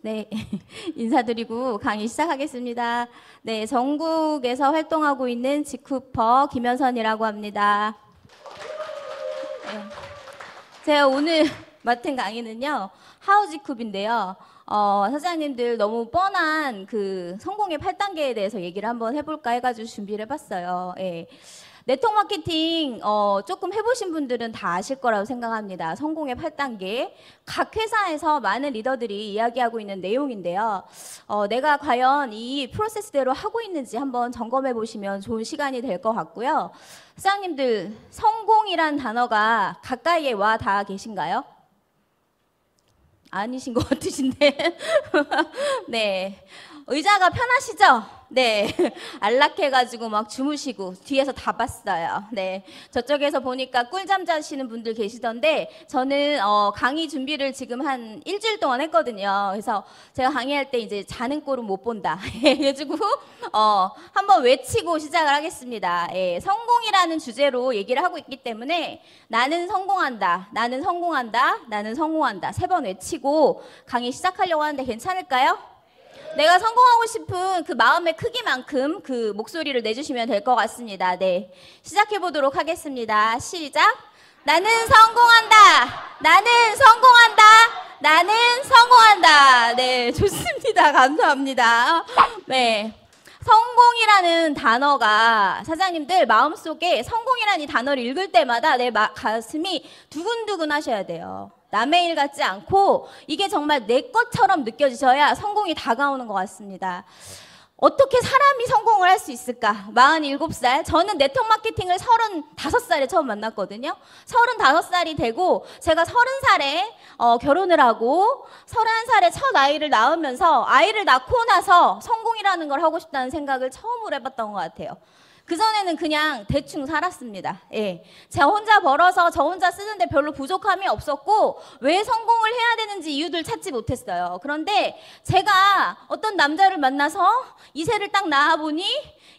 네, 인사드리고 강의 시작하겠습니다. 네, 전국에서 활동하고 있는 직후퍼 김현선이라고 합니다. 네, 제가 오늘 맡은 강의는요, 하우직쿱인데요. 사장님들 너무 뻔한 그 성공의 8단계에 대해서 얘기를 한번 해볼까 해가지고 준비를 해봤어요. 예. 네트워크 마케팅 조금 해보신 분들은 다 아실 거라고 생각합니다. 성공의 8단계. 각 회사에서 많은 리더들이 이야기하고 있는 내용인데요. 내가 과연 이 프로세스대로 하고 있는지 한번 점검해 보시면 좋은 시간이 될 것 같고요. 사장님들, 성공이란 단어가 가까이에 와 닿아 계신가요? 아니신 것 같으신데. 네. 의자가 편하시죠? 네. 안락해가지고 막 주무시고 뒤에서 다 봤어요. 네. 저쪽에서 보니까 꿀잠 자시는 분들 계시던데 저는 강의 준비를 지금 한 일주일 동안 했거든요. 그래서 제가 강의할 때 이제 자는 꼴은 못 본다. 해가지고 한번 외치고 시작을 하겠습니다. 예. 성공이라는 주제로 얘기를 하고 있기 때문에 나는 성공한다. 나는 성공한다. 나는 성공한다. 3번 외치고 강의 시작하려고 하는데 괜찮을까요? 내가 성공하고 싶은 그 마음의 크기만큼 그 목소리를 내주시면 될 것 같습니다. 네, 시작해 보도록 하겠습니다. 시작. 나는 성공한다. 나는 성공한다. 나는 성공한다. 네, 좋습니다. 감사합니다. 네. 성공이라는 단어가 사장님들 마음속에 성공이라는 이 단어를 읽을 때마다 내 가슴이 두근두근 하셔야 돼요. 남의 일 같지 않고 이게 정말 내 것처럼 느껴지셔야 성공이 다가오는 것 같습니다. 어떻게 사람이 성공을 할 수 있을까? 47살. 저는 네트워크 마케팅을 35살에 처음 만났거든요. 35살이 되고 제가 30살에 결혼을 하고 31살에 첫 아이를 낳으면서 아이를 낳고 나서 성공이라는 걸 하고 싶다는 생각을 처음으로 해봤던 것 같아요. 그전에는 그냥 대충 살았습니다. 예. 제가 혼자 벌어서 저 혼자 쓰는데 별로 부족함이 없었고 왜 성공을 해야 되는지 이유를 찾지 못했어요. 그런데 제가 어떤 남자를 만나서 이세를 딱 낳아보니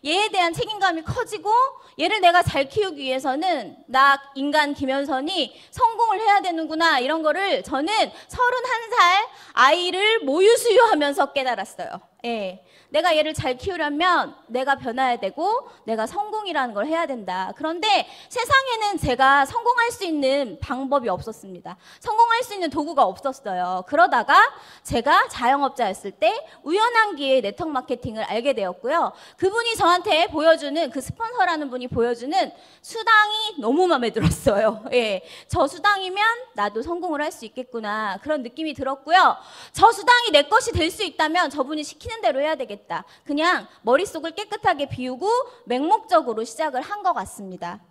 얘에 대한 책임감이 커지고 얘를 내가 잘 키우기 위해서는 나 인간 김현선이 성공을 해야 되는구나 이런 거를 저는 31살 아이를 모유수유하면서 깨달았어요. 예. 내가 얘를 잘 키우려면 내가 변화해야 되고 내가 성공이라는 걸 해야 된다. 그런데 세상에는 제가 성공할 수 있는 방법이 없었습니다. 성공할 수 있는 도구가 없었어요. 그러다가 제가 자영업자였을 때 우연한 기회에 네트워크 마케팅을 알게 되었고요. 그분이 저한테 보여주는 그 스폰서라는 분이 보여주는 수당이 너무 마음에 들었어요. 예, 저 수당이면 나도 성공을 할 수 있겠구나 그런 느낌이 들었고요. 저 수당이 내 것이 될 수 있다면 저분이 시키는 대로 해야 되겠다. 그냥 머릿속을 깨끗하게 비우고 맹목적으로 시작을 한 것 같습니다.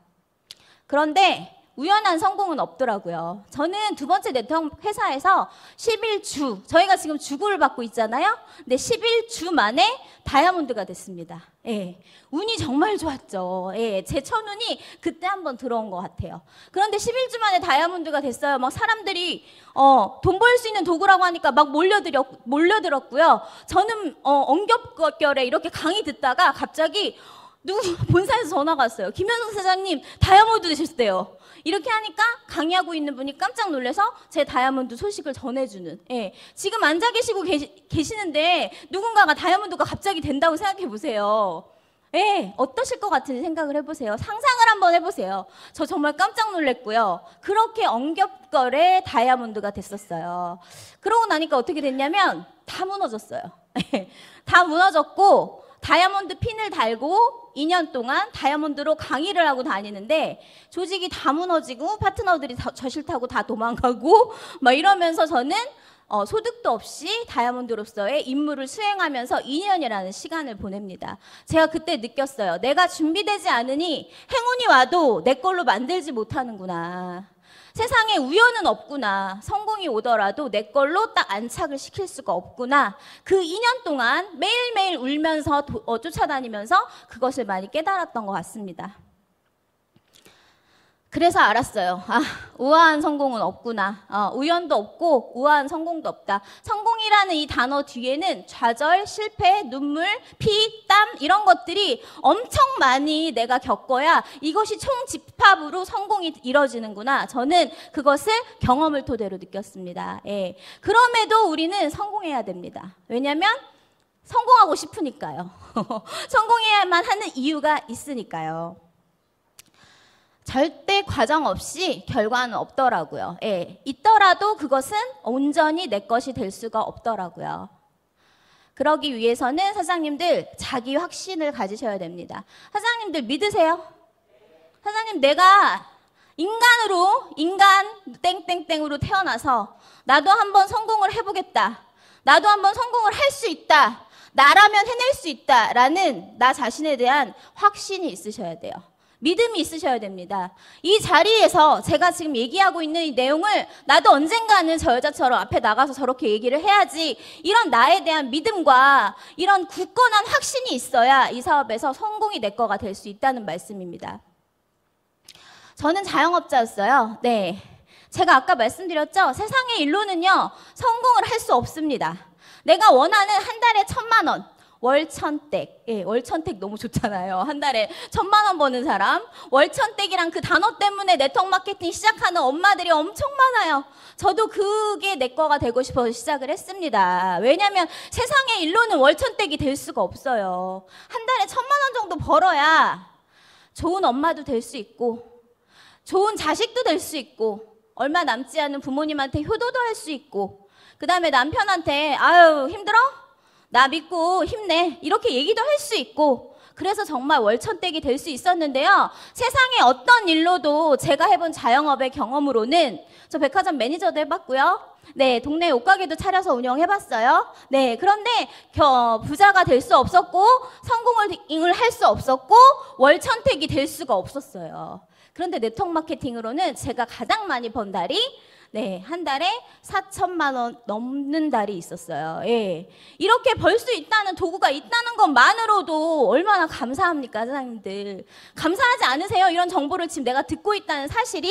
그런데 우연한 성공은 없더라고요. 저는 두 번째 네트워크 회사에서 11주, 저희가 지금 주구를 받고 있잖아요. 근데 11주 만에 다이아몬드가 됐습니다. 예, 운이 정말 좋았죠. 예, 제 첫운이 그때 한번 들어온 것 같아요. 그런데 11주 만에 다이아몬드가 됐어요. 막 사람들이 돈 벌 수 있는 도구라고 하니까 막 몰려들었고요. 저는 엉겹결에 이렇게 강의 듣다가 갑자기 누구 본사에서 전화가 왔어요. 김현선 사장님 다이아몬드 되셨대요. 이렇게 하니까 강의하고 있는 분이 깜짝 놀라서 제 다이아몬드 소식을 전해주는. 예, 지금 앉아 계시고 계시는데 누군가가 다이아몬드가 갑자기 된다고 생각해 보세요. 예, 어떠실 것 같은지 생각을 해보세요. 상상을 한번 해보세요. 저 정말 깜짝 놀랐고요. 그렇게 엉겹결에 다이아몬드가 됐었어요. 그러고 나니까 어떻게 됐냐면 다 무너졌어요. 다 무너졌고 다이아몬드 핀을 달고 2년 동안 다이아몬드로 강의를 하고 다니는데 조직이 다 무너지고 파트너들이 저 싫다고 다 도망가고 막 이러면서 저는 소득도 없이 다이아몬드로서의 임무를 수행하면서 2년이라는 시간을 보냅니다. 제가 그때 느꼈어요. 내가 준비되지 않으니 행운이 와도 내 걸로 만들지 못하는구나. 세상에 우연은 없구나. 성공이 오더라도 내 걸로 딱 안착을 시킬 수가 없구나. 그 2년 동안 매일매일 울면서 쫓아다니면서 그것을 많이 깨달았던 것 같습니다. 그래서 알았어요. 아, 우아한 성공은 없구나. 우연도 없고 우아한 성공도 없다. 성공이라는 이 단어 뒤에는 좌절, 실패, 눈물, 피, 땀 이런 것들이 엄청 많이 내가 겪어야 이것이 총집합으로 성공이 이뤄지는구나. 저는 그것을 경험을 토대로 느꼈습니다. 예. 그럼에도 우리는 성공해야 됩니다. 왜냐하면 성공하고 싶으니까요. 성공해야만 하는 이유가 있으니까요. 절대 과정 없이 결과는 없더라고요. 예, 있더라도 그것은 온전히 내 것이 될 수가 없더라고요. 그러기 위해서는 사장님들 자기 확신을 가지셔야 됩니다. 사장님들 믿으세요? 사장님 내가 인간 땡땡땡으로 태어나서 나도 한번 성공을 해보겠다. 나도 한번 성공을 할 수 있다. 나라면 해낼 수 있다라는 나 자신에 대한 확신이 있으셔야 돼요. 믿음이 있으셔야 됩니다. 이 자리에서 제가 지금 얘기하고 있는 이 내용을 나도 언젠가는 저 여자처럼 앞에 나가서 저렇게 얘기를 해야지, 이런 나에 대한 믿음과 이런 굳건한 확신이 있어야 이 사업에서 성공이 내 거가 될 수 있다는 말씀입니다. 저는 자영업자였어요. 네, 제가 아까 말씀드렸죠. 세상의 일로는요 성공을 할 수 없습니다. 내가 원하는 한 달에 1,000만 원 월천댁, 예, 월천댁 너무 좋잖아요. 한 달에 1,000만 원 버는 사람. 월천댁이란 그 단어 때문에 네트워크 마케팅 시작하는 엄마들이 엄청 많아요. 저도 그게 내 거가 되고 싶어서 시작을 했습니다. 왜냐하면 세상의 일로는 월천댁이 될 수가 없어요. 한 달에 1,000만 원 정도 벌어야 좋은 엄마도 될 수 있고 좋은 자식도 될 수 있고 얼마 남지 않은 부모님한테 효도도 할 수 있고, 그 다음에 남편한테 아유 힘들어? 나 믿고 힘내 이렇게 얘기도 할 수 있고, 그래서 정말 월천댁이 될 수 있었는데요. 세상에 어떤 일로도 제가 해본 자영업의 경험으로는, 저 백화점 매니저도 해봤고요. 네, 동네 옷가게도 차려서 운영해봤어요. 네, 그런데 부자가 될 수 없었고 성공을 할 수 없었고 월천택이 될 수가 없었어요. 그런데 네트워크 마케팅으로는 제가 가장 많이 번 달이 네, 한 달에 4,000만 원 넘는 달이 있었어요. 예. 이렇게 벌 수 있다는 도구가 있다는 것만으로도 얼마나 감사합니까, 사장님들. 감사하지 않으세요? 이런 정보를 지금 내가 듣고 있다는 사실이?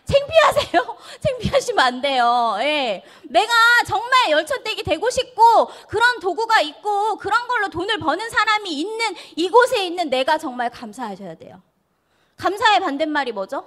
창피하세요? 창피하시면 안 돼요. 예. 내가 정말 열천댁이 되고 싶고 그런 도구가 있고 그런 걸로 돈을 버는 사람이 있는 이곳에 있는 내가 정말 감사하셔야 돼요. 감사의 반대말이 뭐죠?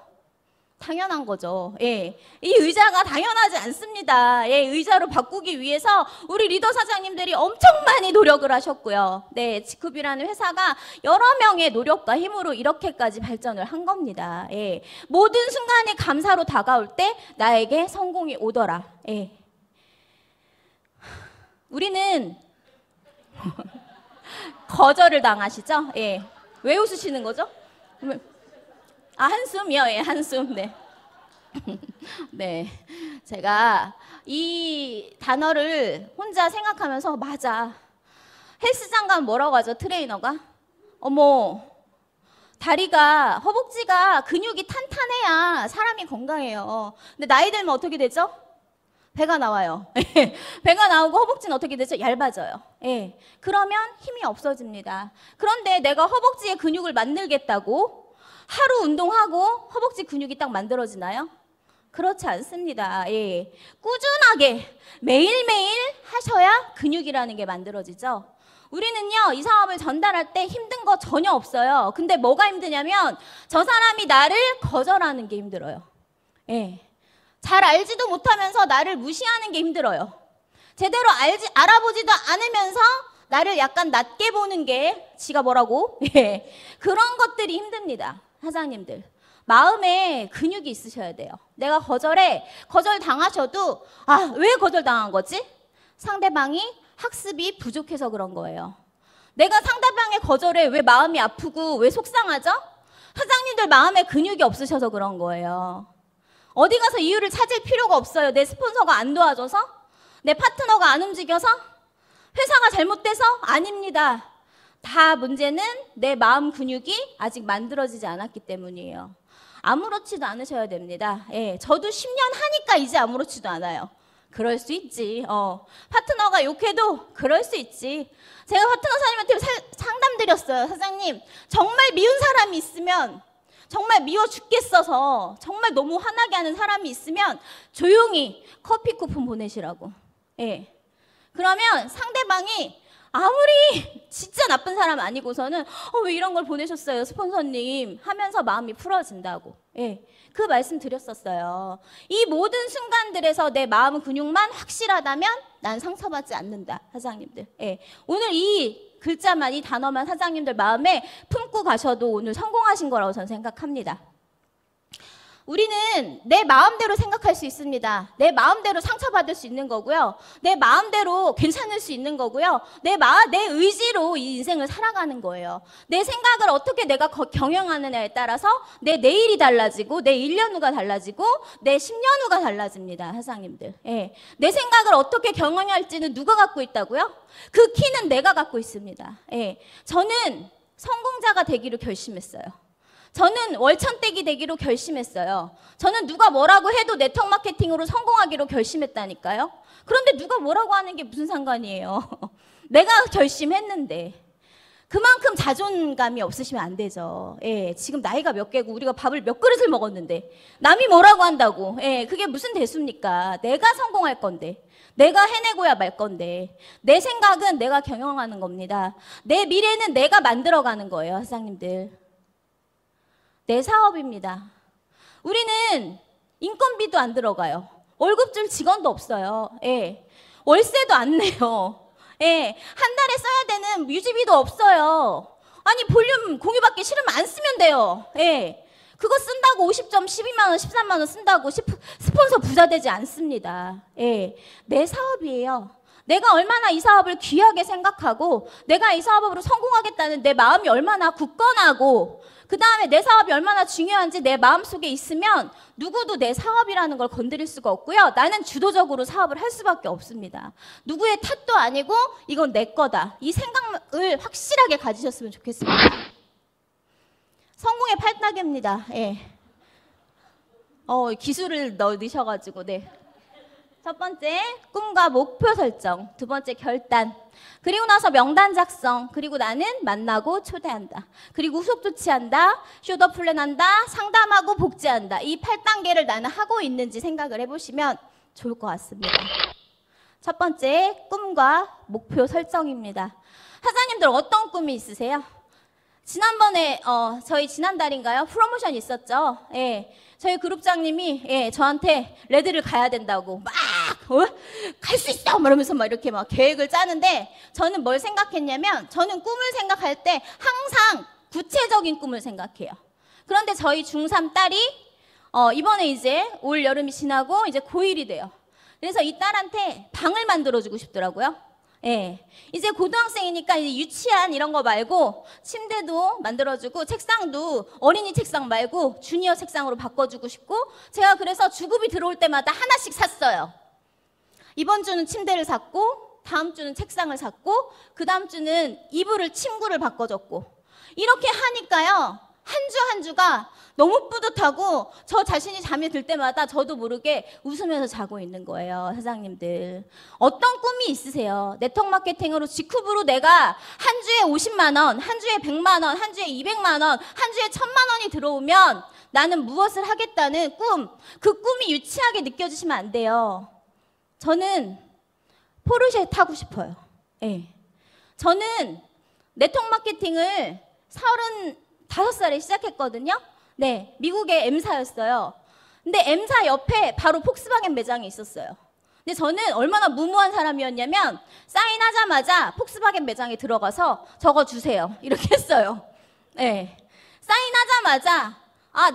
당연한 거죠. 예. 이 의자가 당연하지 않습니다. 예, 의자로 바꾸기 위해서 우리 리더 사장님들이 엄청 많이 노력을 하셨고요. 네, 지쿠비라는 회사가 여러 명의 노력과 힘으로 이렇게까지 발전을 한 겁니다. 예. 모든 순간이 감사로 다가올 때 나에게 성공이 오더라. 예. 우리는 거절을 당하시죠? 예. 왜 웃으시는 거죠? 아, 한숨이요? 예, 한숨. 네. 네. 제가 이 단어를 혼자 생각하면서, 맞아. 헬스장 가면 뭐라고 하죠? 트레이너가? 어머, 다리가, 허벅지가 근육이 탄탄해야 사람이 건강해요. 근데 나이 들면 어떻게 되죠? 배가 나와요. 배가 나오고 허벅지는 어떻게 되죠? 얇아져요. 예. 그러면 힘이 없어집니다. 그런데 내가 허벅지에 근육을 만들겠다고 하루 운동하고 허벅지 근육이 딱 만들어지나요? 그렇지 않습니다. 예. 꾸준하게 매일매일 하셔야 근육이라는 게 만들어지죠. 우리는요, 이 사업을 전달할 때 힘든 거 전혀 없어요. 근데 뭐가 힘드냐면 저 사람이 나를 거절하는 게 힘들어요. 예. 잘 알지도 못하면서 나를 무시하는 게 힘들어요. 제대로 알아보지도 않으면서 나를 약간 낮게 보는 게 지가 뭐라고? 예. 그런 것들이 힘듭니다. 사장님들. 마음에 근육이 있으셔야 돼요. 내가 거절 당하셔도, 아, 왜 거절 당한 거지? 상대방이 학습이 부족해서 그런 거예요. 내가 상대방의 거절에 왜 마음이 아프고 왜 속상하죠? 사장님들 마음에 근육이 없으셔서 그런 거예요. 어디 가서 이유를 찾을 필요가 없어요. 내 스폰서가 안 도와줘서? 내 파트너가 안 움직여서? 회사가 잘못돼서? 아닙니다. 다 문제는 내 마음 근육이 아직 만들어지지 않았기 때문이에요. 아무렇지도 않으셔야 됩니다. 예, 저도 10년 하니까 이제 아무렇지도 않아요. 그럴 수 있지. 파트너가 욕해도 그럴 수 있지. 제가 파트너 사장님한테 상담 드렸어요. 사장님, 정말 미운 사람이 있으면 정말 미워 죽겠어서 정말 너무 화나게 하는 사람이 있으면 조용히 커피 쿠폰 보내시라고. 예. 그러면 상대방이 아무리 진짜 나쁜 사람 아니고서는 왜 이런 걸 보내셨어요 스폰서님 하면서 마음이 풀어진다고. 예, 그 말씀 드렸었어요. 이 모든 순간들에서 내 마음 근육만 확실하다면 난 상처받지 않는다 사장님들. 예, 오늘 이 글자만, 이 단어만 사장님들 마음에 품고 가셔도 오늘 성공하신 거라고 저는 생각합니다. 우리는 내 마음대로 생각할 수 있습니다. 내 마음대로 상처받을 수 있는 거고요. 내 마음대로 괜찮을 수 있는 거고요. 내 의지로 이 인생을 살아가는 거예요. 내 생각을 어떻게 내가 경영하느냐에 따라서 내 내일이 달라지고 내 1년 후가 달라지고 내 10년 후가 달라집니다. 사장님들. 예. 내 생각을 어떻게 경영할지는 누가 갖고 있다고요? 그 키는 내가 갖고 있습니다. 예. 저는 성공자가 되기로 결심했어요. 저는 월천댁이 되기로 결심했어요. 저는 누가 뭐라고 해도 네트워크 마케팅으로 성공하기로 결심했다니까요. 그런데 누가 뭐라고 하는 게 무슨 상관이에요. 내가 결심했는데. 그만큼 자존감이 없으시면 안 되죠. 예, 지금 나이가 몇 개고 우리가 밥을 몇 그릇을 먹었는데 남이 뭐라고 한다고. 예, 그게 무슨 대수입니까? 내가 성공할 건데. 내가 해내고야 말 건데. 내 생각은 내가 경영하는 겁니다. 내 미래는 내가 만들어가는 거예요, 사장님들. 내 사업입니다. 우리는 인건비도 안 들어가요. 월급 줄 직원도 없어요. 예. 월세도 안 내요. 예. 한 달에 써야 되는 유지비도 없어요. 아니 볼륨 공유받기 싫으면 안 쓰면 돼요. 예. 그거 쓴다고 50점 12만 원 13만 원 쓴다고 스폰서 부자 되지 않습니다. 예. 내 사업이에요. 내가 얼마나 이 사업을 귀하게 생각하고 내가 이 사업으로 성공하겠다는 내 마음이 얼마나 굳건하고 그 다음에 내 사업이 얼마나 중요한지 내 마음속에 있으면 누구도 내 사업이라는 걸 건드릴 수가 없고요. 나는 주도적으로 사업을 할 수밖에 없습니다. 누구의 탓도 아니고 이건 내 거다. 이 생각을 확실하게 가지셨으면 좋겠습니다. 성공의 8단계입니다. 예. 기술을 넣으셔가지고 네. 첫 번째, 꿈과 목표 설정. 두 번째, 결단. 그리고 나서 명단 작성. 그리고 나는 만나고 초대한다. 그리고 후속 조치한다. 쇼더 플랜한다. 상담하고 복제한다. 이 8단계를 나는 하고 있는지 생각을 해보시면 좋을 것 같습니다. 첫 번째, 꿈과 목표 설정입니다. 사장님들 어떤 꿈이 있으세요? 지난번에 저희 지난달인가요? 프로모션 있었죠? 예. 저희 그룹장님이 저한테 레드를 가야 된다고 막 갈 수 있어! 이러면서 막 이렇게 막 계획을 짜는데 저는 뭘 생각했냐면 저는 꿈을 생각할 때 항상 구체적인 꿈을 생각해요. 그런데 저희 중3 딸이 이번에 이제 올 여름이 지나고 이제 고1이 돼요. 그래서 이 딸한테 방을 만들어주고 싶더라고요. 예. 이제 고등학생이니까 이제 유치한 이런 거 말고 침대도 만들어주고 책상도 어린이 책상 말고 주니어 책상으로 바꿔주고 싶고 제가 그래서 주급이 들어올 때마다 하나씩 샀어요. 이번 주는 침대를 샀고 다음 주는 책상을 샀고 그 다음 주는 이불을 침구를 바꿔줬고 이렇게 하니까요. 한 주 한 주가 너무 뿌듯하고 저 자신이 잠이 들 때마다 저도 모르게 웃으면서 자고 있는 거예요. 사장님들. 어떤 꿈이 있으세요? 네트워크 마케팅으로 직후부로 내가 한 주에 50만 원, 한 주에 100만 원, 한 주에 200만 원, 한 주에 1000만 원이 들어오면 나는 무엇을 하겠다는 꿈. 그 꿈이 유치하게 느껴지시면 안 돼요. 저는 포르쉐 타고 싶어요. 예. 저는 네트워크 마케팅을 35살에 시작했거든요. 네, 미국의 M사였어요. 근데 M사 옆에 바로 폭스바겐 매장이 있었어요. 근데 저는 얼마나 무모한 사람이었냐면 사인하자마자 폭스바겐 매장에 들어가서 적어주세요. 이렇게 했어요. 네. 사인하자마자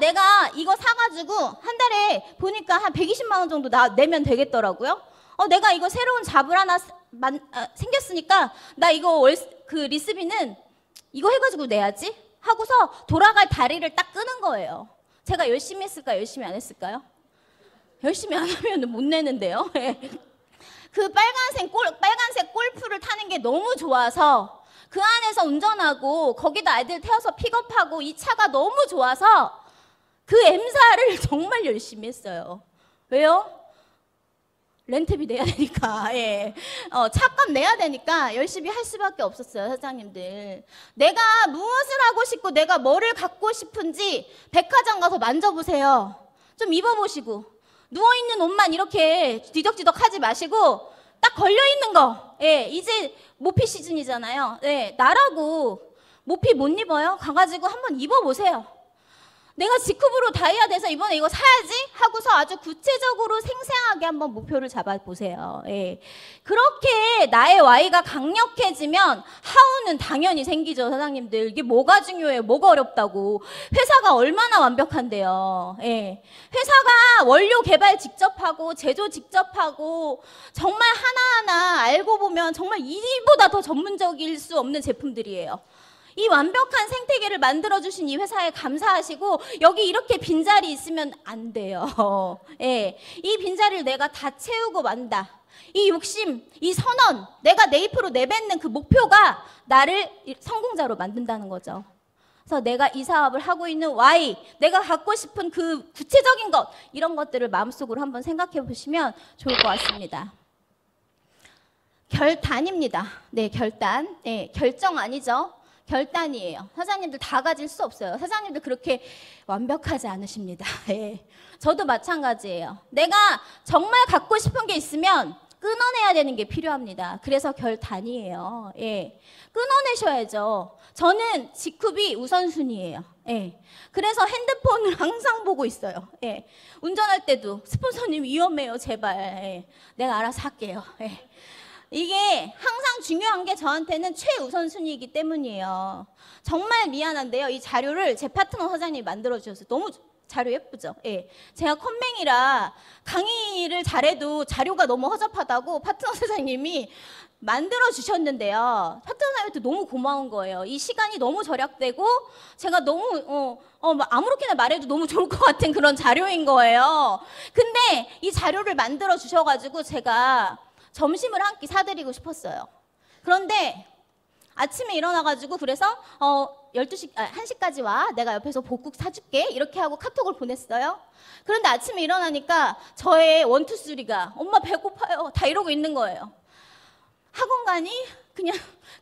내가 이거 사가지고 한 달에 보니까 한 120만 원 정도 내면 되겠더라고요. 내가 이거 새로운 잡을 하나 생겼으니까 나 이거 그 리스비는 이거 해가지고 내야지 하고서 돌아갈 다리를 딱 끄는 거예요. 제가 열심히 했을까요? 열심히 안 했을까요? 열심히 안 하면 못 내는데요. 그 빨간색 골프를 타는 게 너무 좋아서 그 안에서 운전하고 거기다 아이들 태워서 픽업하고 이 차가 너무 좋아서 그 M사를 정말 열심히 했어요. 왜요? 렌트비 내야 되니까, 예. 차값 내야 되니까 열심히 할 수밖에 없었어요, 사장님들. 내가 무엇을 하고 싶고 내가 뭐를 갖고 싶은지 백화점 가서 만져보세요. 좀 입어보시고. 누워있는 옷만 이렇게 뒤적뒤적 하지 마시고 딱 걸려있는 거. 예, 이제 모피 시즌이잖아요. 예, 나라고 모피 못 입어요? 가가지고 한번 입어보세요. 내가 G컵으로 다이아 돼서 이번에 이거 사야지 하고서 아주 구체적으로 생생하게 한번 목표를 잡아보세요. 예. 그렇게 나의 Y가 강력해지면 하우는 당연히 생기죠, 사장님들. 이게 뭐가 중요해요? 뭐가 어렵다고. 회사가 얼마나 완벽한데요. 예. 회사가 원료 개발 직접 하고 제조 직접 하고 정말 하나하나 알고 보면 정말 이보다 더 전문적일 수 없는 제품들이에요. 이 완벽한 생태계를 만들어주신 이 회사에 감사하시고 여기 이렇게 빈자리 있으면 안 돼요. 예, 이 빈자리를 내가 다 채우고 만다. 이 욕심, 이 선언, 내가 내 입으로 내뱉는 그 목표가 나를 성공자로 만든다는 거죠. 그래서 내가 이 사업을 하고 있는 Y, 내가 갖고 싶은 그 구체적인 것, 이런 것들을 마음속으로 한번 생각해 보시면 좋을 것 같습니다. 결단입니다. 네, 결단. 네, 결정 아니죠. 결단이에요. 사장님들 다 가질 수 없어요. 사장님들 그렇게 완벽하지 않으십니다. 예. 저도 마찬가지예요. 내가 정말 갖고 싶은 게 있으면 끊어내야 되는 게 필요합니다. 그래서 결단이에요. 예. 끊어내셔야죠. 저는 G컵이 우선순위예요. 예. 그래서 핸드폰을 항상 보고 있어요. 예. 운전할 때도 스폰서님 위험해요. 제발. 예. 내가 알아서 할게요. 예. 이게 항상 중요한 게 저한테는 최우선순위이기 때문이에요. 정말 미안한데요. 이 자료를 제 파트너 사장님이 만들어주셨어요. 너무 자료 예쁘죠? 예. 제가 컴맹이라 강의를 잘해도 자료가 너무 허접하다고 파트너 사장님이 만들어주셨는데요. 파트너 사장님한테 너무 고마운 거예요. 이 시간이 너무 절약되고 제가 너무 아무렇게나 말해도 너무 좋을 것 같은 그런 자료인 거예요. 근데 이 자료를 만들어주셔가지고 제가 점심을 한 끼 사드리고 싶었어요. 그런데 아침에 일어나가지고 그래서 1시까지 와. 내가 옆에서 볶국 사줄게. 이렇게 하고 카톡을 보냈어요. 그런데 아침에 일어나니까 저의 1, 2, 3가 엄마 배고파요. 다 이러고 있는 거예요. 학원 가니?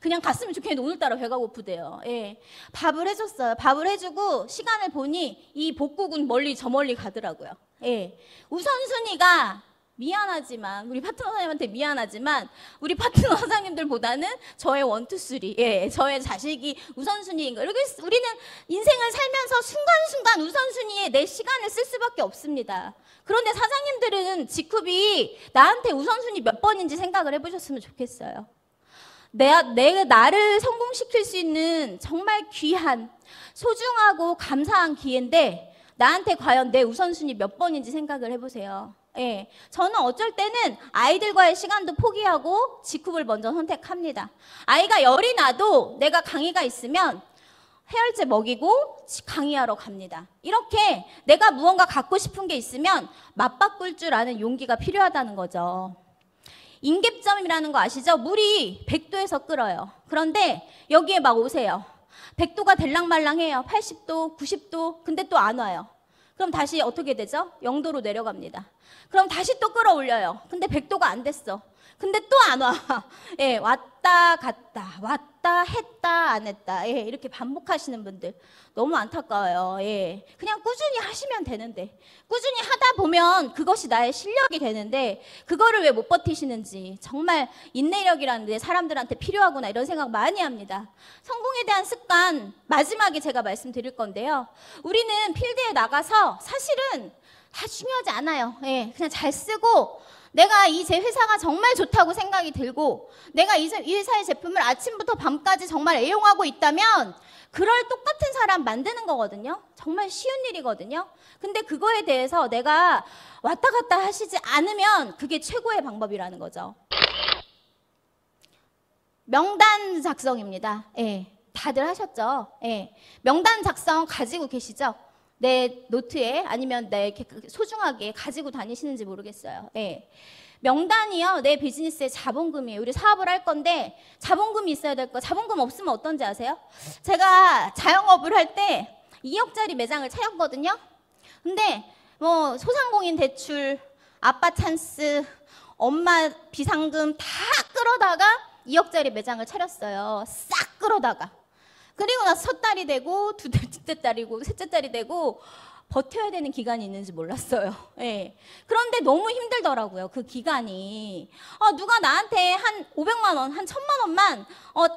그냥 갔으면 좋겠는데 오늘따라 배가 고프대요. 예. 밥을 해줬어요. 밥을 해주고 시간을 보니 이 볶국은 저 멀리 가더라고요. 예. 우선순위가 미안하지만 우리 파트너 사장님한테 미안하지만 우리 파트너 사장님들보다는 저의 1, 2, 3 예, 저의 자식이 우선순위인 거예요. 우리는 인생을 살면서 순간순간 우선순위에 내 시간을 쓸 수밖에 없습니다. 그런데 사장님들은 G컵이 나한테 우선순위 몇 번인지 생각을 해보셨으면 좋겠어요. 나를 성공시킬 수 있는 정말 귀한 소중하고 감사한 기회인데 나한테 과연 내 우선순위 몇 번인지 생각을 해보세요. 예, 저는 어쩔 때는 아이들과의 시간도 포기하고 G컵을 먼저 선택합니다. 아이가 열이 나도 내가 강의가 있으면 해열제 먹이고 강의하러 갑니다. 이렇게 내가 무언가 갖고 싶은 게 있으면 맞바꿀 줄 아는 용기가 필요하다는 거죠. 임계점이라는 거 아시죠? 물이 100도에서 끓어요. 그런데 여기에 막 오세요. 100도가 될랑말랑해요. 80도, 90도. 근데 또 안 와요. 그럼 다시 어떻게 되죠? 0도로 내려갑니다. 그럼 다시 또 끌어올려요. 근데 100도가 안 됐어. 근데 또 안 와. 예, 왔다 갔다 왔다 했다 안 했다. 예, 이렇게 반복하시는 분들 너무 안타까워요. 예, 그냥 꾸준히 하시면 되는데 꾸준히 하다 보면 그것이 나의 실력이 되는데 그거를 왜 못 버티시는지 정말 인내력이라는 게 사람들한테 필요하구나 이런 생각 많이 합니다. 성공에 대한 습관 마지막에 제가 말씀드릴 건데요. 우리는 필드에 나가서 사실은 다 중요하지 않아요. 예, 그냥 잘 쓰고 내가 이 제 회사가 정말 좋다고 생각이 들고 내가 이 회사의 제품을 아침부터 밤까지 정말 애용하고 있다면 그럴 똑같은 사람 만드는 거거든요. 정말 쉬운 일이거든요. 근데 그거에 대해서 내가 왔다 갔다 하시지 않으면 그게 최고의 방법이라는 거죠. 명단 작성입니다. 예, 다들 하셨죠? 예, 명단 작성 가지고 계시죠? 내 노트에 아니면 내 소중하게 가지고 다니시는지 모르겠어요. 예. 명단이요, 내 비즈니스의 자본금이에요. 우리 사업을 할 건데 자본금이 있어야 될 거. 자본금 없으면 어떤지 아세요? 제가 자영업을 할 때 2억짜리 매장을 차렸거든요. 근데 뭐 소상공인 대출, 아빠 찬스, 엄마 비상금 다 끌어다가 2억짜리 매장을 차렸어요. 싹 끌어다가. 그리고 나서 첫 딸이 되고 둘째 딸이고 셋째 딸이 되고 버텨야 되는 기간이 있는지 몰랐어요. 예. 그런데 너무 힘들더라고요. 그 기간이. 누가 나한테 한 500만 원, 한 1000만 원만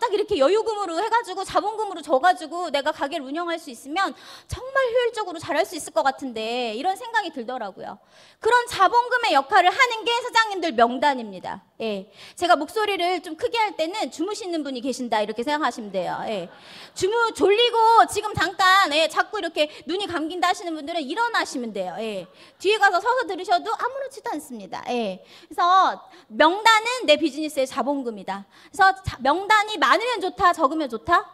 딱 이렇게 여유금으로 해가지고 자본금으로 줘가지고 내가 가게를 운영할 수 있으면 정말 효율적으로 잘할 수 있을 것 같은데 이런 생각이 들더라고요. 그런 자본금의 역할을 하는 게 사장님들 명단입니다. 예. 제가 목소리를 좀 크게 할 때는 주무시는 분이 계신다 이렇게 생각하시면 돼요. 예. 졸리고 지금 잠깐 자꾸 이렇게 눈이 감긴다 하시는 분들은 일어나시면 돼요. 예. 뒤에 가서 서서 들으셔도 아무렇지도 않습니다. 예. 그래서 명단은 내 비즈니스의 자본금이다. 그래서 명단이 많으면 좋다, 적으면 좋다?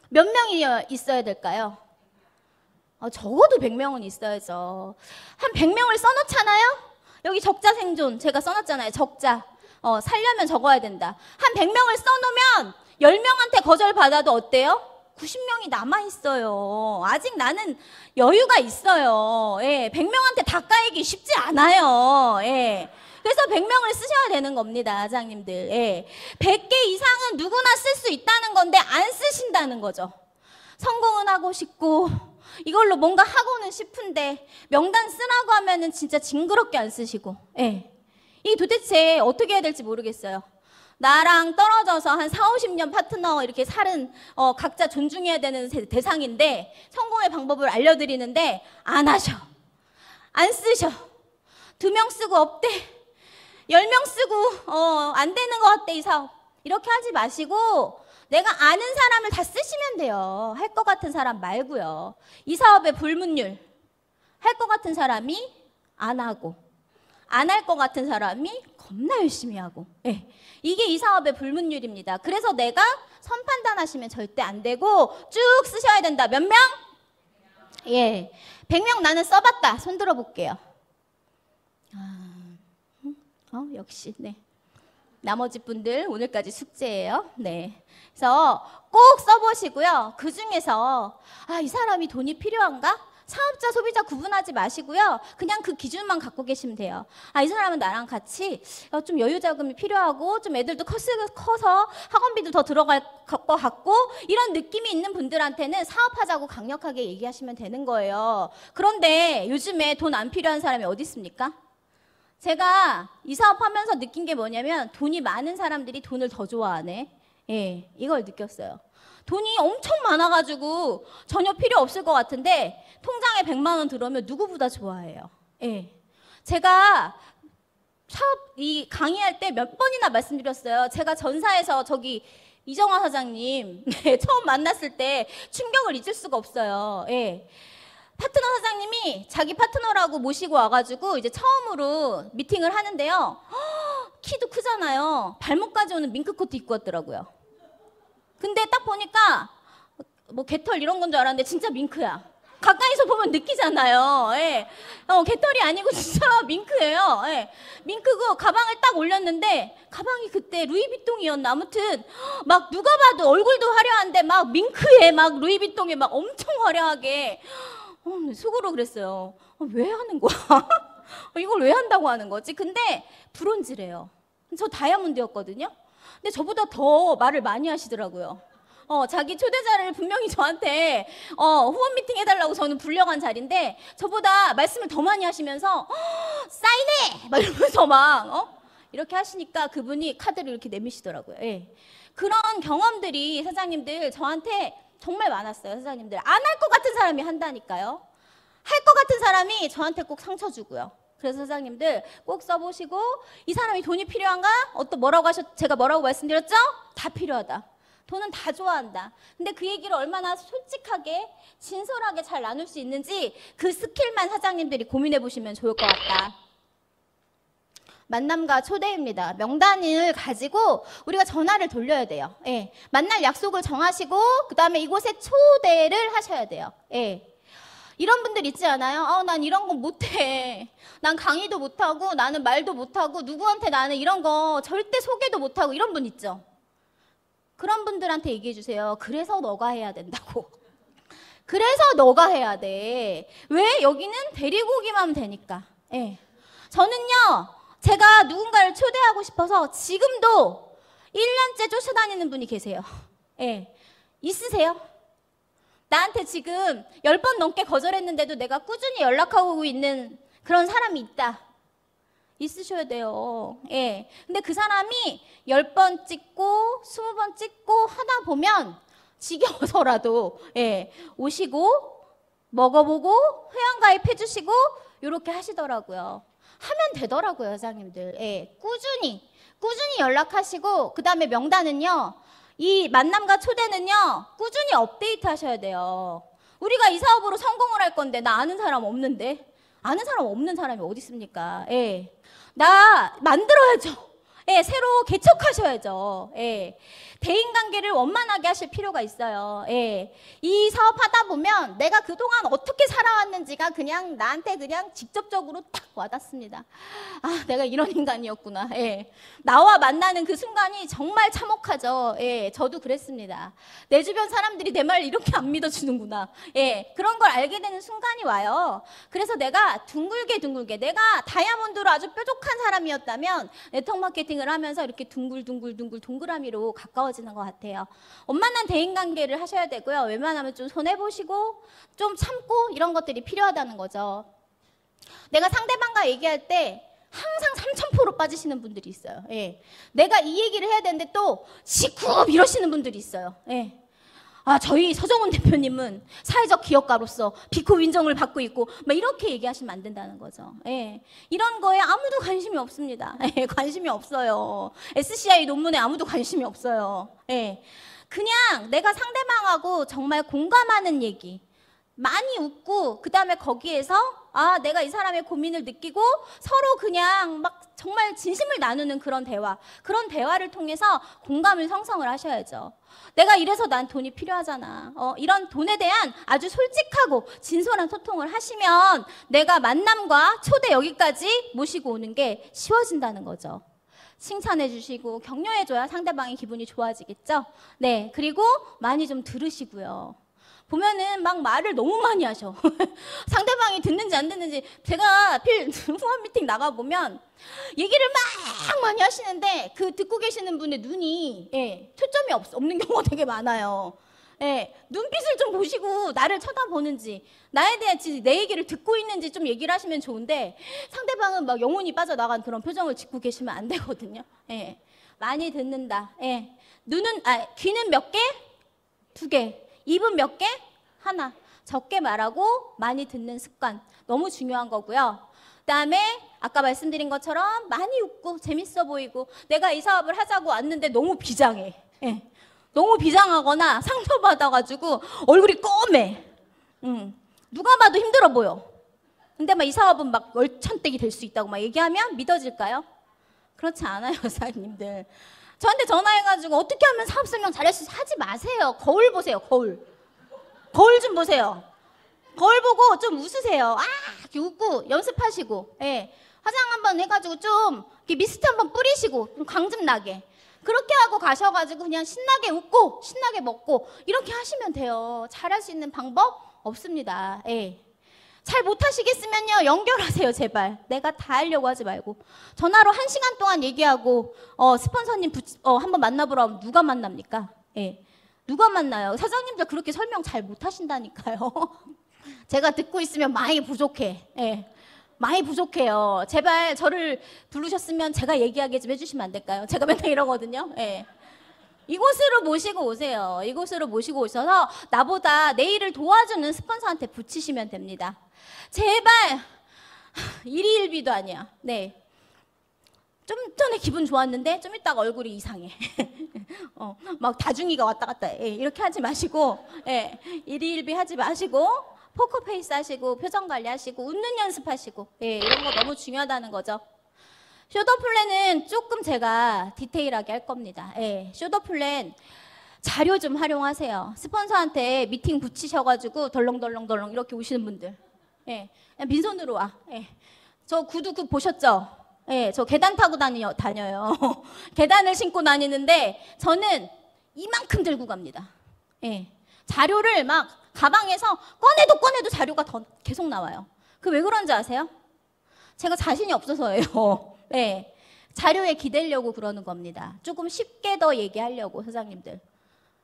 몇 명이 있어야 될까요? 적어도 100명은 있어야죠. 한 100명을 써놓잖아요? 여기 적자 생존 제가 써놨잖아요. 적자. 살려면 적어야 된다. 한 100명을 써놓으면 10명한테 거절받아도 어때요? 90명이 남아있어요. 아직 나는 여유가 있어요. 예, 100명한테 다 까이기 쉽지 않아요. 예. 그래서 100명을 쓰셔야 되는 겁니다, 사장님들. 예. 100개 이상은 누구나 쓸 수 있다는 건데 안 쓰신다는 거죠. 성공은 하고 싶고 이걸로 뭔가 하고는 싶은데 명단 쓰라고 하면은 진짜 징그럽게 안 쓰시고. 예. 이게 도대체 어떻게 해야 될지 모르겠어요. 나랑 떨어져서 한 40-50년 파트너 이렇게 살은 각자 존중해야 되는 대상인데 성공의 방법을 알려드리는데 안 하셔. 안 쓰셔. 2명 쓰고 없대. 10명 쓰고 안 되는 것 같대 이 사업. 이렇게 하지 마시고 내가 아는 사람을 다 쓰시면 돼요. 할 것 같은 사람 말고요. 이 사업의 불문율. 할 것 같은 사람이 안 하고 안 할 것 같은 사람이 겁나 열심히 하고. 예. 이게 이 사업의 불문율입니다. 그래서 내가 선판단하시면 절대 안 되고 쭉 쓰셔야 된다. 몇 명? 예. 100명 나는 써봤다. 손 들어볼게요. 역시. 네. 나머지 분들 오늘까지 숙제예요. 네. 그래서 꼭 써보시고요. 그 중에서 이 사람이 돈이 필요한가? 사업자, 소비자 구분하지 마시고요. 그냥 그 기준만 갖고 계시면 돼요. 이 사람은 나랑 같이 좀 여유 자금이 필요하고 좀 애들도 커서 학원비도 더 들어갈 것 같고 이런 느낌이 있는 분들한테는 사업하자고 강력하게 얘기하시면 되는 거예요. 그런데 요즘에 돈 안 필요한 사람이 어디 있습니까? 제가 이 사업하면서 느낀 게 뭐냐면 돈이 많은 사람들이 돈을 더 좋아하네. 예, 이걸 느꼈어요. 돈이 엄청 많아가지고 전혀 필요 없을 것 같은데 통장에 100만 원 들어오면 누구보다 좋아해요. 예. 제가 이 강의할 때 몇 번이나 말씀드렸어요. 제가 전사에서 저기 이정화 사장님 처음 만났을 때 충격을 잊을 수가 없어요. 예. 파트너 사장님이 자기 파트너라고 모시고 와가지고 이제 처음으로 미팅을 하는데요. 키도 크잖아요. 발목까지 오는 밍크코트 입고 왔더라고요. 근데 딱 보니까 뭐 개털 이런 건 줄 알았는데 진짜 밍크야. 가까이서 보면 느끼잖아요. 예. 개털이 아니고 진짜 밍크예요. 예. 밍크고 가방을 딱 올렸는데 가방이 그때 루이비통이었나. 아무튼 막 누가 봐도 얼굴도 화려한데 막 밍크에 막 루이비통에 막 엄청 화려하게 속으로 그랬어요. 왜 하는 거야? 이걸 왜 한다고 하는 거지? 근데 브론즈래요. 저 다이아몬드였거든요. 근데 저보다 더 말을 많이 하시더라고요. 자기 초대자를 분명히 저한테 후원 미팅 해달라고 저는 불려간 자리인데 저보다 말씀을 더 많이 하시면서 사인해! 막 이러면서 막 이렇게 하시니까 그분이 카드를 이렇게 내미시더라고요. 예. 그런 경험들이 사장님들 저한테 정말 많았어요. 사장님들 안 할 것 같은 사람이 한다니까요. 할 것 같은 사람이 저한테 꼭 상처 주고요. 그래서 사장님들 꼭 써보시고 이 사람이 돈이 필요한가? 제가 뭐라고 말씀드렸죠? 다 필요하다. 돈은 다 좋아한다. 근데 그 얘기를 얼마나 솔직하게 진솔하게 잘 나눌 수 있는지 그 스킬만 사장님들이 고민해 보시면 좋을 것 같다. 만남과 초대입니다. 명단을 가지고 우리가 전화를 돌려야 돼요. 예. 만날 약속을 정하시고 그 다음에 이곳에 초대를 하셔야 돼요. 예. 이런 분들 있지 않아요? 난 이런 거 못해. 난 강의도 못하고 나는 말도 못하고 누구한테 나는 이런 거 절대 소개도 못하고 이런 분 있죠? 그런 분들한테 얘기해 주세요. 그래서 너가 해야 된다고. 그래서 너가 해야 돼. 왜? 여기는 데리고 오기만 하면 되니까. 예. 저는요. 제가 누군가를 초대하고 싶어서 지금도 1년째 쫓아다니는 분이 계세요. 예. 있으세요? 나한테 지금 10번 넘게 거절했는데도 내가 꾸준히 연락하고 있는 그런 사람이 있다. 있으셔야 돼요. 예. 근데 그 사람이 10번 찍고 20번 찍고 하다 보면 지겨워서라도 예, 오시고 먹어보고 회원가입 해주시고 이렇게 하시더라고요. 하면 되더라고요, 사장님들. 예, 꾸준히 연락하시고 그 다음에 명단은요. 이 만남과 초대는요. 꾸준히 업데이트 하셔야 돼요. 우리가 이 사업으로 성공을 할 건데 나 아는 사람 없는데? 아는 사람 없는 사람이 어디 있습니까? 예, 나 만들어야죠. 예, 새로 개척하셔야죠. 예, 대인관계를 원만하게 하실 필요가 있어요. 예, 이 사업 하다 보면 내가 그동안 어떻게 살아왔는지가 그냥 나한테 그냥 직접적으로 딱 와닿습니다. 아, 내가 이런 인간이었구나. 예, 나와 만나는 그 순간이 정말 참혹하죠. 예, 저도 그랬습니다. 내 주변 사람들이 내 말을 이렇게 안 믿어주는구나. 예, 그런 걸 알게 되는 순간이 와요. 그래서 내가 둥글게 내가 다이아몬드로 아주 뾰족한 사람이었다면 네트워크 마케팅을 하면서 이렇게 둥글둥글 동그라미로 가까워지는 것 같아요. 원만한 대인관계를 하셔야 되고요. 웬만하면 좀 손해보시고 좀 참고 이런 것들이 필요하다는 거죠. 내가 상대방과 얘기할 때 항상 3000% 빠지시는 분들이 있어요. 예. 내가 이 얘기를 해야 되는데 또 시쿠 이러시는 분들이 있어요. 예. 아, 저희 서정훈 대표님은 사회적 기업가로서 비코 인정을 받고 있고 막 이렇게 얘기하시면 안 된다는 거죠. 예. 이런 거에 아무도 관심이 없습니다. 예, 관심이 없어요. SCI 논문에 아무도 관심이 없어요. 예. 그냥 내가 상대방하고 정말 공감하는 얘기 많이 웃고 그 다음에 거기에서 아, 내가 이 사람의 고민을 느끼고 서로 그냥 막 정말 진심을 나누는 그런 대화를 통해서 공감을 형성을 하셔야죠. 내가 이래서 난 돈이 필요하잖아. 이런 돈에 대한 아주 솔직하고 진솔한 소통을 하시면 내가 만남과 초대 여기까지 모시고 오는 게 쉬워진다는 거죠. 칭찬해 주시고 격려해 줘야 상대방의 기분이 좋아지겠죠. 네, 그리고 많이 좀 들으시고요. 보면은 막 말을 너무 많이 하셔. 상대방이 듣는지 안 듣는지. 제가 후원 미팅 나가보면 얘기를 막 많이 하시는데 그 듣고 계시는 분의 눈이 예, 초점이 없는 경우가 되게 많아요. 예, 눈빛을 좀 보시고 나를 쳐다보는지 나에 대한 내 얘기를 듣고 있는지 좀 얘기를 하시면 좋은데 상대방은 막 영혼이 빠져나간 그런 표정을 짓고 계시면 안 되거든요. 예, 많이 듣는다. 예, 귀는 몇 개? 2개. 입은 몇 개? 하나. 적게 말하고 많이 듣는 습관 너무 중요한 거고요. 그다음에 아까 말씀드린 것처럼 많이 웃고 재밌어 보이고 내가 이 사업을 하자고 왔는데 너무 비장해. 예. 너무 비장하거나 상처받아가지고 얼굴이 검해. 누가 봐도 힘들어 보여. 근데 막 이 사업은 막 얼천대기 될 수 있다고 막 얘기하면 믿어질까요? 그렇지 않아요, 사장님들. 저한테 전화해가지고 어떻게 하면 사업 설명 잘할 수 있어요? 하지 마세요. 거울 보세요. 거울 좀 보세요. 거울 보고 좀 웃으세요. 아, 이렇게 웃고 연습하시고, 예. 화장 한번 해가지고 좀 이렇게 미스트 한번 뿌리시고 좀 광 좀 나게. 그렇게 하고 가셔가지고 그냥 신나게 웃고 신나게 먹고 이렇게 하시면 돼요. 잘할 수 있는 방법 없습니다. 예. 잘 못하시겠으면요 연결하세요. 제발. 내가 다 하려고 하지 말고. 전화로 1시간 동안 얘기하고 스폰서님 한번 만나보라 하면 누가 만납니까? 예. 누가 만나요? 사장님들 그렇게 설명 잘 못하신다니까요. 제가 듣고 있으면 많이 부족해. 예. 많이 부족해요. 제발 저를 부르셨으면 제가 얘기하게 좀 해주시면 안 될까요? 제가 맨날 이러거든요. 예. 이곳으로 모시고 오세요. 이곳으로 모시고 오셔서 나보다 내 일을 도와주는 스폰서한테 붙이시면 됩니다. 제발 일희일비도 아니야. 네. 좀 전에 기분 좋았는데 좀 이따가 얼굴이 이상해. 막 다중이가 왔다 갔다 해. 이렇게 하지 마시고 예. 일희일비 하지 마시고 포커페이스 하시고 표정 관리하시고 웃는 연습하시고 예. 이런 거 너무 중요하다는 거죠. 쇼더 플랜은 조금 제가 디테일하게 할 겁니다. 예. 쇼더 플랜 자료 좀 활용하세요. 스폰서한테 미팅 붙이셔가지고 덜렁덜렁 이렇게 오시는 분들 예. 그냥 빈손으로 와. 예. 저 구두 보셨죠? 예, 저 계단 타고 다녀요. 계단을 신고 다니는데 저는 이만큼 들고 갑니다. 예, 자료를 막 가방에서 꺼내도 자료가 더 계속 나와요. 그 왜 그런지 아세요? 제가 자신이 없어서예요. 예. 자료에 기대려고 그러는 겁니다. 조금 쉽게 더 얘기하려고, 사장님들.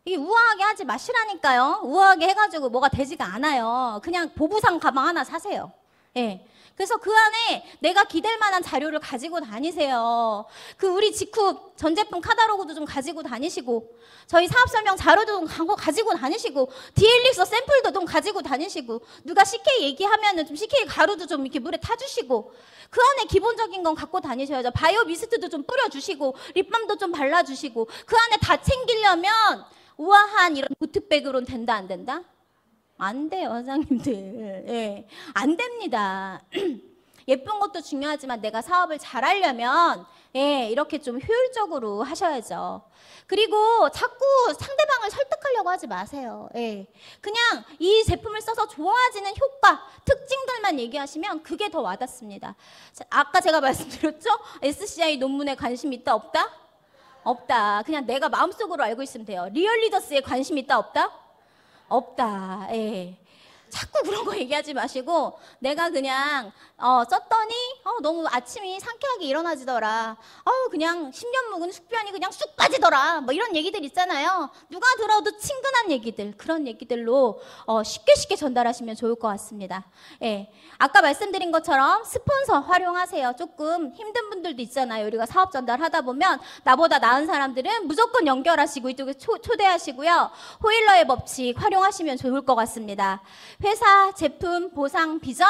이게 우아하게 하지 마시라니까요. 우아하게 해가지고 뭐가 되지가 않아요. 그냥 보부상 가방 하나 사세요. 예. 그래서 그 안에 내가 기댈 만한 자료를 가지고 다니세요. 그 우리 직후 전 제품 카탈로그도 좀 가지고 다니시고, 저희 사업 설명 자료도 좀 가지고 다니시고, 디엘릭서 샘플도 좀 가지고 다니시고, 누가 CK 얘기하면은 좀 CK 가루도 좀 이렇게 물에 타주시고, 그 안에 기본적인 건 갖고 다니셔야죠. 바이오 미스트도 좀 뿌려주시고, 립밤도 좀 발라주시고, 그 안에 다 챙기려면 우아한 이런 보트백으로는 된다, 안 된다? 안 돼요, 사장님들. 예, 안 됩니다. 예쁜 것도 중요하지만 내가 사업을 잘하려면 예, 이렇게 좀 효율적으로 하셔야죠. 그리고 자꾸 상대방을 설득하려고 하지 마세요. 예, 그냥 이 제품을 써서 좋아지는 효과, 특징들만 얘기하시면 그게 더 와닿습니다. 아까 제가 말씀드렸죠? SCI 논문에 관심 있다, 없다? 없다. 그냥 내가 마음속으로 알고 있으면 돼요. 리얼 리더스에 관심 있다, 없다? 없다. 예. 자꾸 그런 거 얘기하지 마시고, 내가 그냥 썼더니 너무 아침이 상쾌하게 일어나지더라. 그냥 10년 묵은 숙변이 그냥 쑥 빠지더라. 뭐 이런 얘기들 있잖아요. 누가 들어도 친근한 얘기들, 그런 얘기들로 쉽게 전달하시면 좋을 것 같습니다. 예. 아까 말씀드린 것처럼 스폰서 활용하세요. 조금 힘든 분들도 있잖아요. 우리가 사업 전달하다 보면 나보다 나은 사람들은 무조건 연결하시고 이쪽에 초대하시고요. 호일러의 법칙 활용하시면 좋을 것 같습니다. 회사, 제품, 보상, 비전,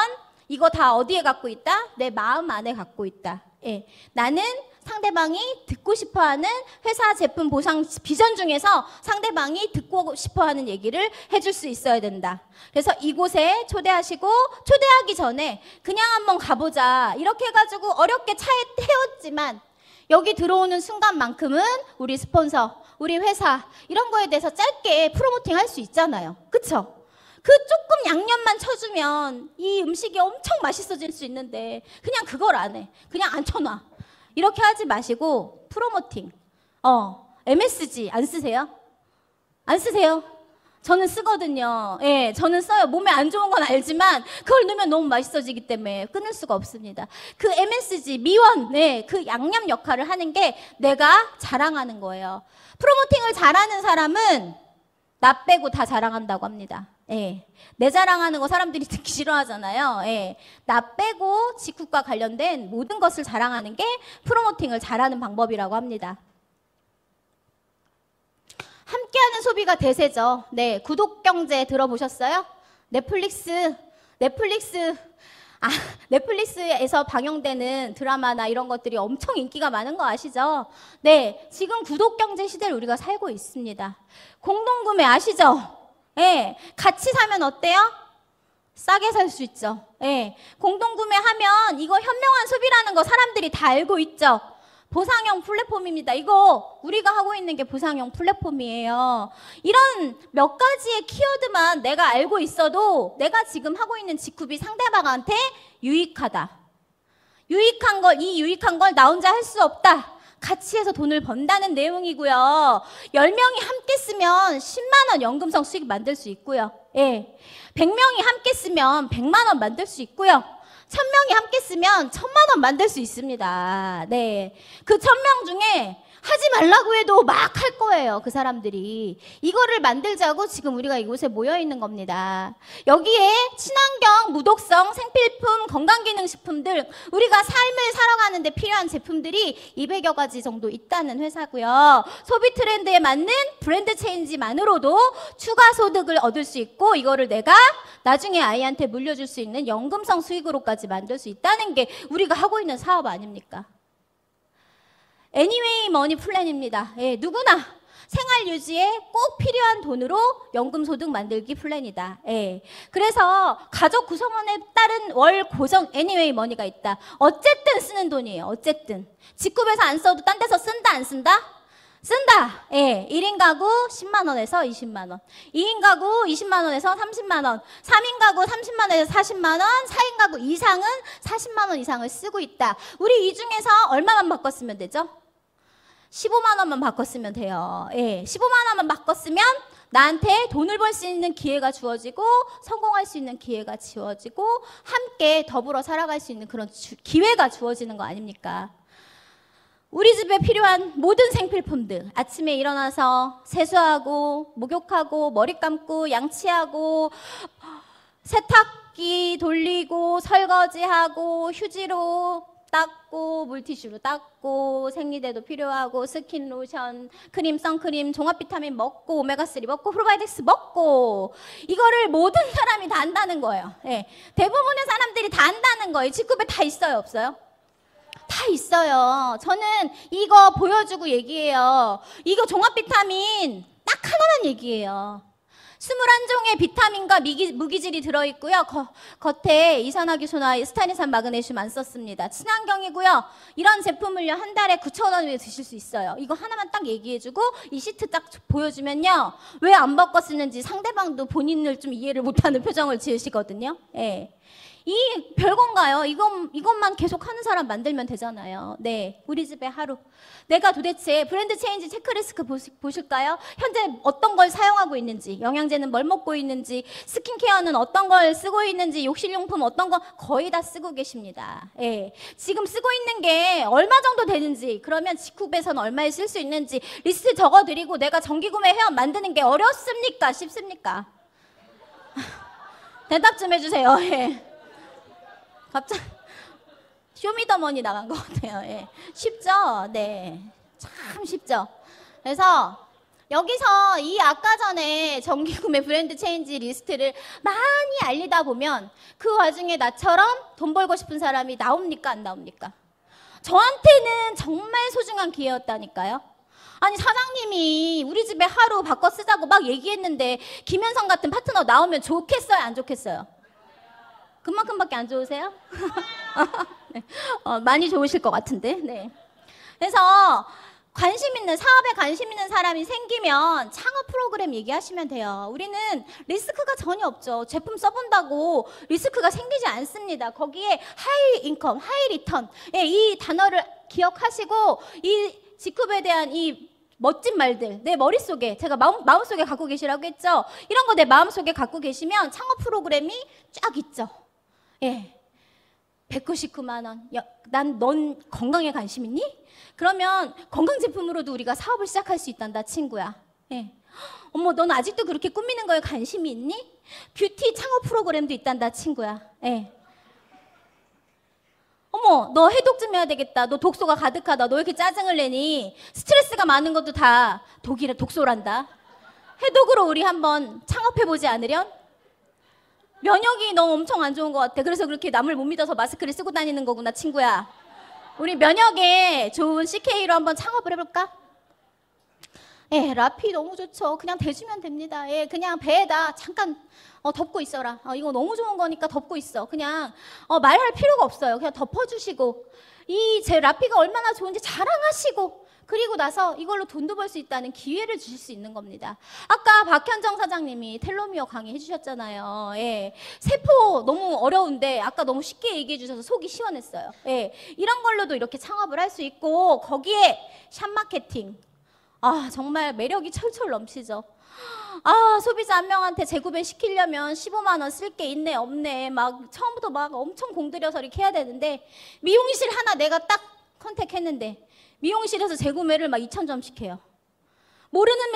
이거 다 어디에 갖고 있다? 내 마음 안에 갖고 있다. 예. 나는 상대방이 듣고 싶어하는 회사, 제품, 보상, 비전 중에서 상대방이 듣고 싶어하는 얘기를 해줄 수 있어야 된다. 그래서 이곳에 초대하시고, 초대하기 전에 그냥 한번 가보자 이렇게 해가지고 어렵게 차에 태웠지만 여기 들어오는 순간만큼은 우리 스폰서, 우리 회사 이런 거에 대해서 짧게 프로모팅 할 수 있잖아요. 그쵸? 그 조금 양념만 쳐주면 이 음식이 엄청 맛있어질 수 있는데 그냥 그걸 안 해. 그냥 안 쳐놔. 이렇게 하지 마시고 프로모팅. MSG 안 쓰세요? 안 쓰세요? 저는 쓰거든요. 예, 저는 써요. 몸에 안 좋은 건 알지만 그걸 넣으면 너무 맛있어지기 때문에 끊을 수가 없습니다. 그 MSG, 미원, 네, 그 양념 역할을 하는 게 내가 자랑하는 거예요. 프로모팅을 잘하는 사람은 나 빼고 다 자랑한다고 합니다. 예, 내 자랑하는 거 사람들이 듣기 싫어하잖아요. 예, 나 빼고 직구과 관련된 모든 것을 자랑하는 게 프로모팅을 잘하는 방법이라고 합니다. 함께하는 소비가 대세죠. 네, 구독경제 들어보셨어요? 넷플릭스에서 방영되는 드라마나 이런 것들이 엄청 인기가 많은 거 아시죠? 네, 지금 구독경제 시대를 우리가 살고 있습니다. 공동구매 아시죠? 예, 같이 사면 어때요? 싸게 살 수 있죠. 예, 공동구매하면 이거 현명한 소비라는 거 사람들이 다 알고 있죠. 보상형 플랫폼입니다. 이거 우리가 하고 있는 게 보상형 플랫폼이에요. 이런 몇 가지의 키워드만 내가 알고 있어도 내가 지금 하고 있는 직급이 상대방한테 유익하다. 이 유익한 걸 나 혼자 할 수 없다. 같이 해서 돈을 번다는 내용이고요. 10명이 함께 쓰면 10만 원 연금성 수익 만들 수 있고요. 예. 100명이 함께 쓰면 100만 원 만들 수 있고요. 1000명이 함께 쓰면 1000만 원 만들 수 있습니다. 네. 그 1000명 중에 하지 말라고 해도 막 할 거예요. 그 사람들이. 이거를 만들자고 지금 우리가 이곳에 모여 있는 겁니다. 여기에 친환경, 무독성, 생필품, 건강기능식품들 우리가 삶을 살아가는 데 필요한 제품들이 200여 가지 정도 있다는 회사고요. 소비 트렌드에 맞는 브랜드 체인지만으로도 추가 소득을 얻을 수 있고 이거를 내가 나중에 아이한테 물려줄 수 있는 연금성 수익으로까지 만들 수 있다는 게 우리가 하고 있는 사업 아닙니까? 애니웨이 머니 플랜입니다. 예, 누구나 생활 유지에 꼭 필요한 돈으로 연금 소득 만들기 플랜이다. 예. 그래서 가족 구성원에 따른 월 고정 애니웨이 머니가 있다. 어쨌든 쓰는 돈이에요. 어쨌든. 직급에서 안 써도 딴 데서 쓴다 안 쓴다? 쓴다. 예. 1인 가구 10만 원에서 20만 원. 2인 가구 20만 원에서 30만 원. 3인 가구 30만 원에서 40만 원. 4인 가구 이상은 40만 원 이상을 쓰고 있다. 우리 이 중에서 얼마만 바꿨으면 되죠? 15만 원만 바꿨으면 돼요. 예, 15만 원만 바꿨으면 나한테 돈을 벌 수 있는 기회가 주어지고 성공할 수 있는 기회가 주어지고 함께 더불어 살아갈 수 있는 그런 기회가 주어지는 거 아닙니까? 우리 집에 필요한 모든 생필품들, 아침에 일어나서 세수하고 목욕하고 머리 감고 양치하고 세탁기 돌리고 설거지하고 휴지로 닦고 물티슈로 닦고 생리대도 필요하고 스킨 로션, 크림, 선크림, 종합 비타민 먹고 오메가3 먹고 프로바이오틱스 먹고 이거를 모든 사람이 다 한다는 거예요. 네. 대부분의 사람들이 다 한다는 거예요. 직급에 다 있어요, 없어요? 다 있어요. 저는 이거 보여주고 얘기해요. 이거 종합 비타민 딱 하나만 얘기해요. 21종의 비타민과 무기질이 들어있고요. 겉에 이산화탄소나 스타니산 마그네슘 안 썼습니다. 친환경이고요. 이런 제품을요 한 달에 9,000원에 드실 수 있어요. 이거 하나만 딱 얘기해주고 이 시트 딱 보여주면요. 왜 안 바꿔 쓰는지 상대방도 본인을 좀 이해를 못하는 표정을 지으시거든요. 예. 이 별건가요? 이것만 계속 하는 사람 만들면 되잖아요. 네, 우리 집에 하루. 내가 도대체 브랜드 체인지 체크리스트 보실까요? 현재 어떤 걸 사용하고 있는지, 영양제는 뭘 먹고 있는지, 스킨케어는 어떤 걸 쓰고 있는지, 욕실용품 어떤 거 거의 다 쓰고 계십니다. 예. 지금 쓰고 있는 게 얼마 정도 되는지, 그러면 직후배선 얼마에 쓸 수 있는지 리스트 적어드리고 내가 정기구매 회원 만드는 게 어렵습니까? 쉽습니까? 대답 좀 해주세요. 예. 갑자기 쇼미더머니 나간 것 같아요. 예. 쉽죠? 네, 참 쉽죠. 그래서 여기서 이 아까 전에 정기구매 브랜드 체인지 리스트를 많이 알리다 보면 그 와중에 나처럼 돈 벌고 싶은 사람이 나옵니까? 안 나옵니까? 저한테는 정말 소중한 기회였다니까요. 아니 사장님이 우리 집에 하루 바꿔 쓰자고 막 얘기했는데 김현성 같은 파트너 나오면 좋겠어요? 안 좋겠어요? 그만큼밖에 안 좋으세요? 네. 많이 좋으실 것 같은데. 네. 그래서 사업에 관심 있는 사람이 생기면 창업 프로그램 얘기하시면 돼요. 우리는 리스크가 전혀 없죠. 제품 써본다고 리스크가 생기지 않습니다. 거기에 하이 인컴, 하이 리턴, 예, 이 단어를 기억하시고 이 직급에 대한 이 멋진 말들 내 머릿속에 제가 마음속에 갖고 계시라고 했죠. 이런 거 내 마음속에 갖고 계시면 창업 프로그램이 쫙 있죠. 예, 199만 원. 넌 건강에 관심 있니? 그러면 건강 제품으로도 우리가 사업을 시작할 수 있단다, 친구야. 예. 어머, 넌 아직도 그렇게 꾸미는 거에 관심이 있니? 뷰티 창업 프로그램도 있단다, 친구야. 예. 어머, 너 해독 좀 해야 되겠다. 너 독소가 가득하다. 너 왜 이렇게 짜증을 내니? 스트레스가 많은 것도 다 독소란다. 해독으로 우리 한번 창업해보지 않으련? 면역이 너무 엄청 안 좋은 것 같아. 그래서 그렇게 남을 못 믿어서 마스크를 쓰고 다니는 거구나, 친구야. 우리 면역에 좋은 CK로 한번 창업을 해볼까? 예, 라피 너무 좋죠. 그냥 대주면 됩니다. 예, 그냥 배에다 잠깐 덮고 있어라. 이거 너무 좋은 거니까 덮고 있어. 그냥 말할 필요가 없어요. 그냥 덮어주시고 이 제 라피가 얼마나 좋은지 자랑하시고 그리고 나서 이걸로 돈도 벌 수 있다는 기회를 주실 수 있는 겁니다. 아까 박현정 사장님이 텔로미어 강의 해주셨잖아요. 예. 세포 너무 어려운데 아까 너무 쉽게 얘기해 주셔서 속이 시원했어요. 예. 이런 걸로도 이렇게 창업을 할 수 있고 거기에 샵 마케팅. 아, 정말 매력이 철철 넘치죠. 아, 소비자 한 명한테 재구매 시키려면 15만 원 쓸 게 있네 없네 막 처음부터 막 엄청 공들여서 이렇게 해야 되는데 미용실 하나 내가 딱 컨택했는데 미용실에서 재구매를 막 2,000점씩 해요. 모르는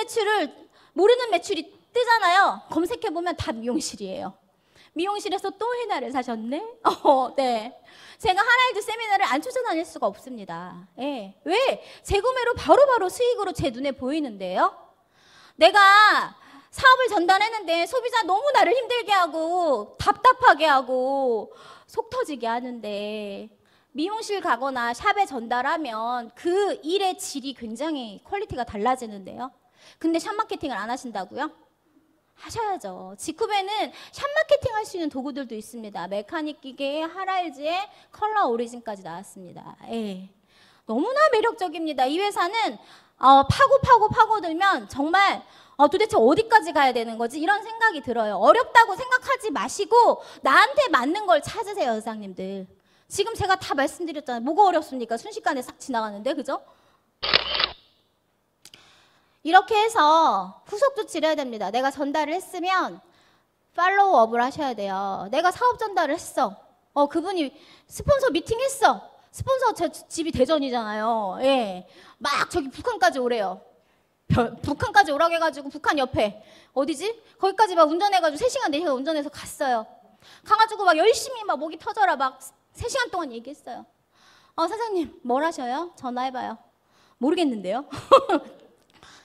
매출이 뜨잖아요. 검색해보면 다 미용실이에요. 미용실에서 또 헤나를 사셨네? 네. 제가 하나이도 세미나를 안 추천할 수가 없습니다. 예. 왜? 재구매로 바로바로 수익으로 제 눈에 보이는데요. 내가 사업을 전달했는데 소비자 너무 나를 힘들게 하고 답답하게 하고 속 터지게 하는데 미용실 가거나 샵에 전달하면 그 일의 질이 굉장히 퀄리티가 달라지는데요. 근데 샵 마케팅을 안 하신다고요? 하셔야죠. 직후배는 샵 마케팅 할 수 있는 도구들도 있습니다. 메카닉 기계에 하랄즈에 컬러 오리진까지 나왔습니다. 예. 너무나 매력적입니다. 이 회사는 파고들면 정말 도대체 어디까지 가야 되는 거지? 이런 생각이 들어요. 어렵다고 생각하지 마시고 나한테 맞는 걸 찾으세요, 여사님들. 지금 제가 다 말씀드렸잖아요. 뭐가 어렵습니까? 순식간에 싹 지나가는데, 그죠? 이렇게 해서 후속 조치를 해야 됩니다. 내가 전달을 했으면 팔로우업을 하셔야 돼요. 내가 사업 전달을 했어. 그분이 스폰서 미팅 했어. 스폰서 제 집이 대전이잖아요. 예. 막 저기 북한까지 오래요. 북한까지 오라고 해가지고 북한 옆에 어디지? 거기까지 막 운전해가지고 3시간, 4시간 운전해서 갔어요. 가가지고 막 열심히 막 목이 터져라 막 3시간 동안 얘기했어요. 사장님 뭘 하셔요? 전화해봐요. 모르겠는데요.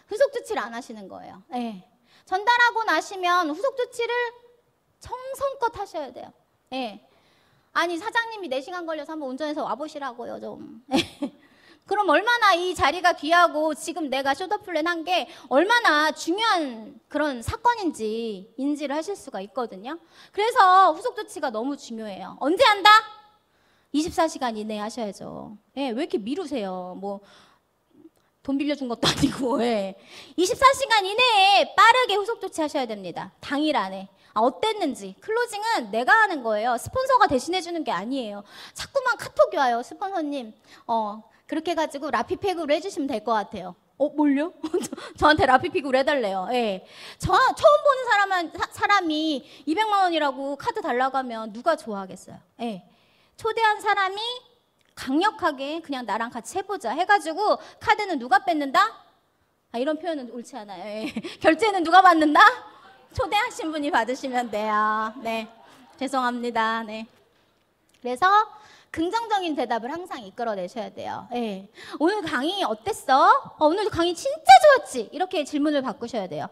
후속 조치를 안 하시는 거예요. 예. 전달하고 나시면 후속 조치를 정성껏 하셔야 돼요. 예. 아니 사장님이 4시간 걸려서 한번 운전해서 와보시라고요 좀. 그럼 얼마나 이 자리가 귀하고 지금 내가 쇼더플랜 한 게 얼마나 중요한 그런 사건인지 인지를 하실 수가 있거든요. 그래서 후속 조치가 너무 중요해요. 언제 한다? 24시간 이내에 하셔야죠. 예, 왜 이렇게 미루세요? 뭐 돈 빌려준 것도 아니고. 예. 24시간 이내에 빠르게 후속 조치 하셔야 됩니다. 당일 안에. 어땠는지. 클로징은 내가 하는 거예요. 스폰서가 대신해 주는 게 아니에요. 자꾸만 카톡이 와요. 스폰서님 그렇게 해가지고 라피팩으로 해주시면 될 것 같아요. 뭘요? 저한테 라피픽으로 해달래요. 예. 처음 보는 사람이 200만 원이라고 카드 달라고 하면 누가 좋아하겠어요? 예. 초대한 사람이 강력하게 그냥 나랑 같이 해보자 해가지고 카드는 누가 뺏는다? 이런 표현은 옳지 않아요. 예. 결제는 누가 받는다? 초대하신 분이 받으시면 돼요. 네. 죄송합니다. 네. 그래서 긍정적인 대답을 항상 이끌어내셔야 돼요. 예. 오늘 강의 어땠어? 오늘 강의 진짜 좋았지? 이렇게 질문을 바꾸셔야 돼요.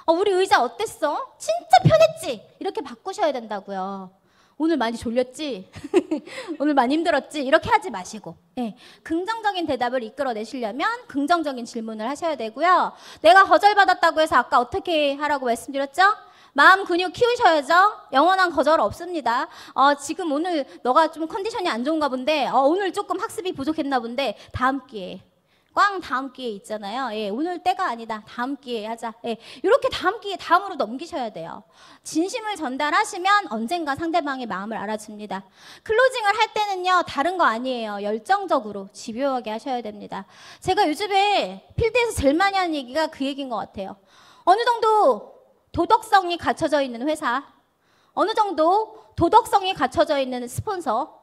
우리 의자 어땠어? 진짜 편했지? 이렇게 바꾸셔야 된다고요. 오늘 많이 졸렸지? 오늘 많이 힘들었지? 이렇게 하지 마시고. 예. 긍정적인 대답을 이끌어내시려면 긍정적인 질문을 하셔야 되고요. 내가 거절받았다고 해서 아까 어떻게 하라고 말씀드렸죠? 마음 근육 키우셔야죠. 영원한 거절 없습니다. 지금 오늘 너가 좀 컨디션이 안 좋은가 본데 오늘 조금 학습이 부족했나 본데 다음 기회에 꽝 다음 기회에 있잖아요. 예, 오늘 때가 아니다. 다음 기회에 하자. 예, 이렇게 다음 기회 다음으로 넘기셔야 돼요. 진심을 전달하시면 언젠가 상대방의 마음을 알아줍니다. 클로징을 할 때는요. 다른 거 아니에요. 열정적으로 집요하게 하셔야 됩니다. 제가 요즘에 필드에서 제일 많이 하는 얘기가 그 얘기인 것 같아요. 어느 정도 도덕성이 갖춰져 있는 회사, 어느 정도 도덕성이 갖춰져 있는 스폰서,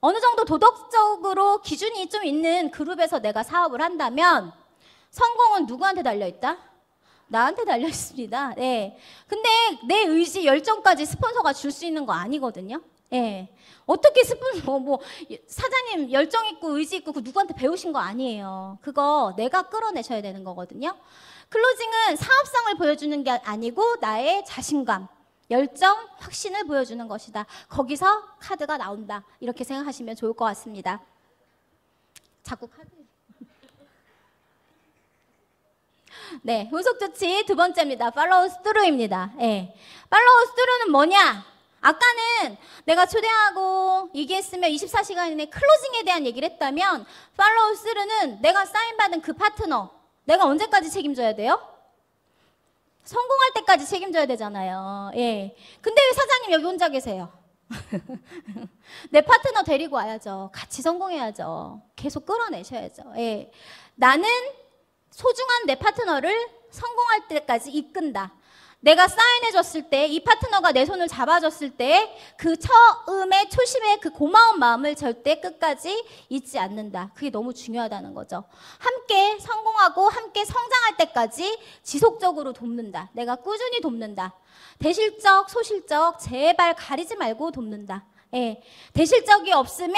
어느 정도 도덕적으로 기준이 좀 있는 그룹에서 내가 사업을 한다면 성공은 누구한테 달려있다? 나한테 달려있습니다. 네. 근데 내 의지, 열정까지 스폰서가 줄 수 있는 거 아니거든요. 예. 어떻게 스폰서, 사장님 열정 있고 의지 있고 그 누구한테 배우신 거 아니에요. 그거 내가 끌어내셔야 되는 거거든요. 클로징은 사업성을 보여주는 게 아니고 나의 자신감, 열정, 확신을 보여주는 것이다. 거기서 카드가 나온다. 이렇게 생각하시면 좋을 것 같습니다. 자꾸 카드. 네, 후속 조치 두 번째입니다. 팔로우 스루입니다. 예. 팔로우 스루는 뭐냐? 아까는 내가 초대하고 얘기했으면 24시간 이내 클로징에 대한 얘기를 했다면 팔로우 스루는 내가 사인받은 그 파트너 내가 언제까지 책임져야 돼요? 성공할 때까지 책임져야 되잖아요. 예. 근데 왜 사장님 여기 혼자 계세요? 내 파트너 데리고 와야죠. 같이 성공해야죠. 계속 끌어내셔야죠. 예. 나는 소중한 내 파트너를 성공할 때까지 이끈다. 내가 사인해줬을 때, 이 파트너가 내 손을 잡아줬을 때 그 처음에 초심의 그 고마운 마음을 절대 끝까지 잊지 않는다. 그게 너무 중요하다는 거죠. 함께 성공하고 함께 성장할 때까지 지속적으로 돕는다. 내가 꾸준히 돕는다. 대실적, 소실적 제발 가리지 말고 돕는다. 예. 대실적이 없으면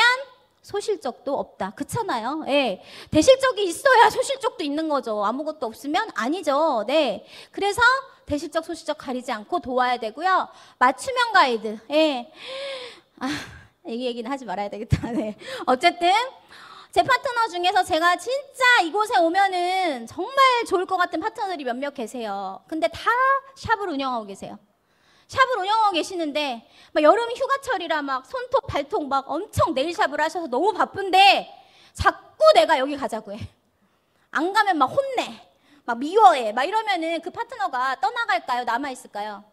소실적도 없다. 그렇잖아요. 예. 대실적이 있어야 소실적도 있는 거죠. 아무것도 없으면 아니죠. 네. 그래서 대실적, 소실적 가리지 않고 도와야 되고요. 맞춤형 가이드. 예. 이 얘기는 하지 말아야 되겠다. 네. 어쨌든 제 파트너 중에서 제가 진짜 이곳에 오면은 정말 좋을 것 같은 파트너들이 몇몇 계세요. 근데 다 샵을 운영하고 계세요. 샵을 운영하고 계시는데 막 여름 휴가철이라 막 손톱 발톱 막 엄청 네일샵을 하셔서 너무 바쁜데 자꾸 내가 여기 가자고 해. 안 가면 막 혼내. 막 미워해. 막 이러면은 그 파트너가 떠나갈까요? 남아있을까요?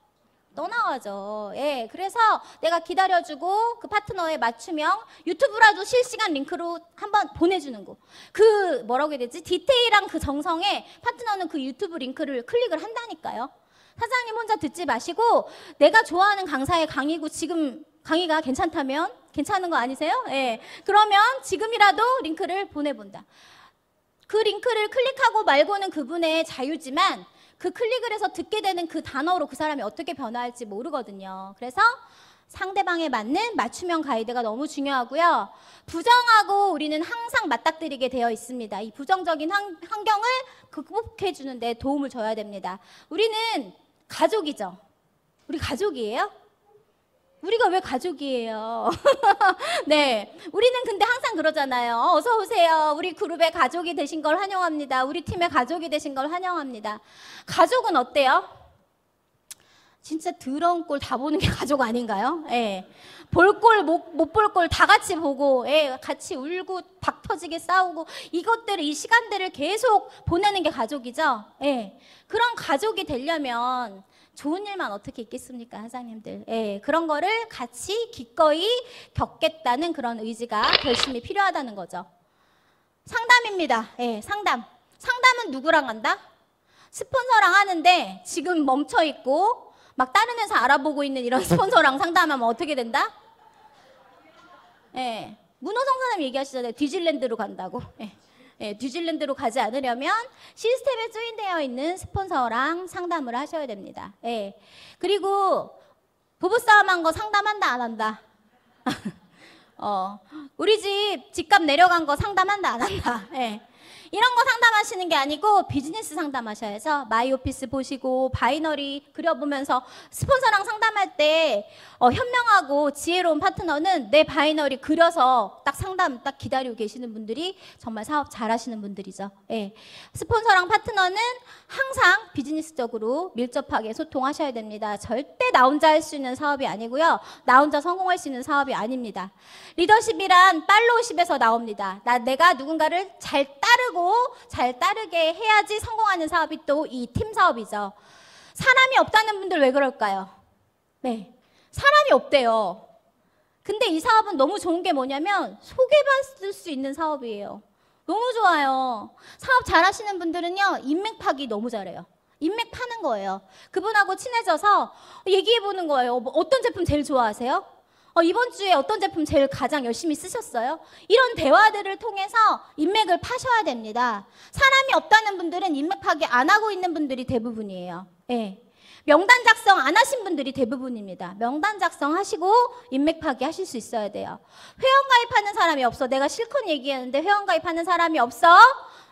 떠나가죠. 예. 그래서 내가 기다려주고 그 파트너에 맞춤형 유튜브라도 실시간 링크로 한번 보내주는 거. 그 뭐라고 해야 되지? 디테일한 그 정성에 파트너는 그 유튜브 링크를 클릭을 한다니까요. 사장님 혼자 듣지 마시고 내가 좋아하는 강사의 강의고 지금 강의가 괜찮다면 괜찮은 거 아니세요? 예. 그러면 지금이라도 링크를 보내본다. 그 링크를 클릭하고 말고는 그분의 자유지만 그 클릭을 해서 듣게 되는 그 단어로 그 사람이 어떻게 변화할지 모르거든요. 그래서 상대방에 맞는 맞춤형 가이드가 너무 중요하고요. 부정하고 우리는 항상 맞닥뜨리게 되어 있습니다. 이 부정적인 환경을 극복해 주는 데 도움을 줘야 됩니다. 우리는 가족이죠. 우리 가족이에요? 우리가 왜 가족이에요? 네, 우리는 근데 항상 그러잖아요. 어서 오세요. 우리 그룹의 가족이 되신 걸 환영합니다. 우리 팀의 가족이 되신 걸 환영합니다. 가족은 어때요? 진짜 더러운 꼴 다 보는 게 가족 아닌가요? 예. 볼 꼴, 못 볼 꼴 다 같이 보고, 예, 같이 울고, 박 터지게 싸우고, 이것들을, 이 시간들을 계속 보내는 게 가족이죠? 예. 그런 가족이 되려면 좋은 일만 어떻게 있겠습니까, 사장님들? 예. 그런 거를 같이 기꺼이 겪겠다는 그런 의지가 결심이 필요하다는 거죠. 상담입니다. 예, 상담. 상담은 누구랑 한다? 스폰서랑 하는데 지금 멈춰 있고, 막 다른 회사 알아보고 있는 이런 스폰서랑 상담하면 어떻게 된다? 예, 문호성 사장님 얘기하시잖아요. 뉴질랜드로 간다고. 예, 예, 뉴질랜드로 가지 않으려면 시스템에 조인되어 있는 스폰서랑 상담을 하셔야 됩니다. 예, 그리고 부부싸움한 거 상담한다 안 한다? 우리 집값 내려간 거 상담한다 안 한다? 예. 이런 거 상담하시는 게 아니고 비즈니스 상담하셔야죠. 마이오피스 보시고 바이너리 그려보면서 스폰서랑 상담할 때 현명하고 지혜로운 파트너는 내 바이너리 그려서 딱 상담 딱 기다리고 계시는 분들이 정말 사업 잘하시는 분들이죠. 예. 스폰서랑 파트너는 항상 비즈니스적으로 밀접하게 소통하셔야 됩니다. 절대 나 혼자 할 수 있는 사업이 아니고요. 나 혼자 성공할 수 있는 사업이 아닙니다. 리더십이란 팔로우십에서 나옵니다. 내가 누군가를 잘 따르고 잘 따르게 해야지 성공하는 사업이 또 이 팀 사업이죠. 사람이 없다는 분들 왜 그럴까요? 네, 사람이 없대요. 근데 이 사업은 너무 좋은 게 뭐냐면 소개받을 수 있는 사업이에요. 너무 좋아요. 사업 잘하시는 분들은요, 인맥 파기 너무 잘해요. 인맥 파는 거예요. 그분하고 친해져서 얘기해 보는 거예요. 어떤 제품 제일 좋아하세요? 이번 주에 어떤 제품 제일 가장 열심히 쓰셨어요? 이런 대화들을 통해서 인맥을 파셔야 됩니다. 사람이 없다는 분들은 인맥 파기 안 하고 있는 분들이 대부분이에요. 예. 명단 작성 안 하신 분들이 대부분입니다. 명단 작성하시고 인맥 파기 하실 수 있어야 돼요. 회원 가입하는 사람이 없어. 내가 실컷 얘기하는데 회원 가입하는 사람이 없어.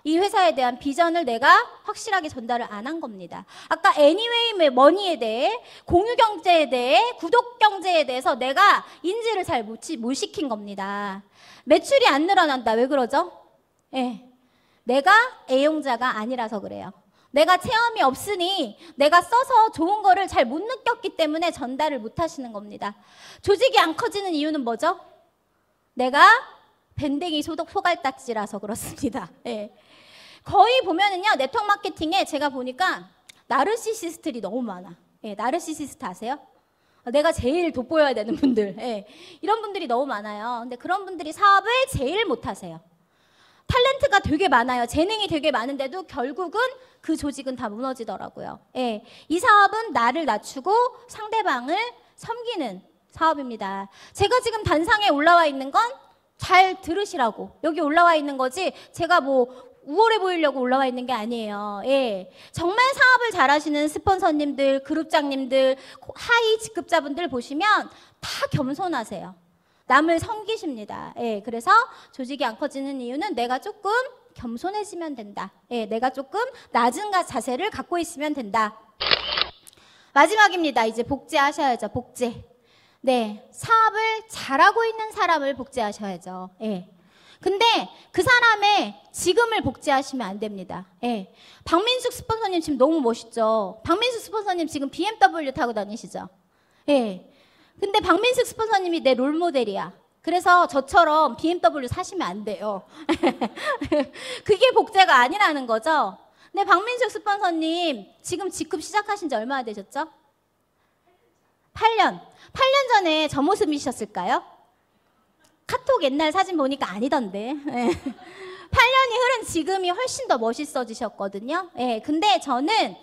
이 회사에 대한 비전을 내가 확실하게 전달을 안 한 겁니다. 아까 애니웨이 머니에 대해, 공유 경제에 대해, 구독 경제에 대해서 내가 인지를 잘 못 시킨 겁니다. 매출이 안 늘어난다. 왜 그러죠? 예. 내가 애용자가 아니라서 그래요. 내가 체험이 없으니 내가 써서 좋은 거를 잘 못 느꼈기 때문에 전달을 못 하시는 겁니다. 조직이 안 커지는 이유는 뭐죠? 내가 밴댕이 소갈딱지라서 그렇습니다. 예. 거의 보면은요, 네트워크 마케팅에 제가 보니까 나르시시스트들이 너무 많아. 예, 나르시시스트 아세요? 내가 제일 돋보여야 되는 분들. 예, 이런 분들이 너무 많아요. 근데 그런 분들이 사업을 제일 못 하세요. 탤런트가 되게 많아요. 재능이 되게 많은데도 결국은 그 조직은 다 무너지더라고요. 예, 이 사업은 나를 낮추고 상대방을 섬기는 사업입니다. 제가 지금 단상에 올라와 있는 건 잘 들으시라고 여기 올라와 있는 거지, 제가 뭐 우월해 보이려고 올라와 있는 게 아니에요. 예, 정말 사업을 잘하시는 스폰서님들, 그룹장님들, 하이 직급자분들 보시면 다 겸손하세요. 남을 섬기십니다. 예, 그래서 조직이 안 커지는 이유는 내가 조금 겸손해지면 된다. 예, 내가 조금 낮은 자세를 갖고 있으면 된다. 마지막입니다. 이제 복제하셔야죠. 복제. 네, 사업을 잘하고 있는 사람을 복제하셔야죠. 예. 근데 그 사람의 지금을 복제하시면 안 됩니다. 예. 박민숙 스폰서님 지금 너무 멋있죠? 박민숙 스폰서님 지금 BMW 타고 다니시죠? 예. 근데 박민숙 스폰서님이 내 롤모델이야. 그래서 저처럼 BMW 사시면 안 돼요. 그게 복제가 아니라는 거죠. 근데 박민숙 스폰서님 지금 직급 시작하신 지 얼마나 되셨죠? 8년. 8년 전에 저 모습이셨을까요? 카톡 옛날 사진 보니까 아니던데. 8년이 흐른 지금이 훨씬 더 멋있어지셨거든요. 예, 근데 저는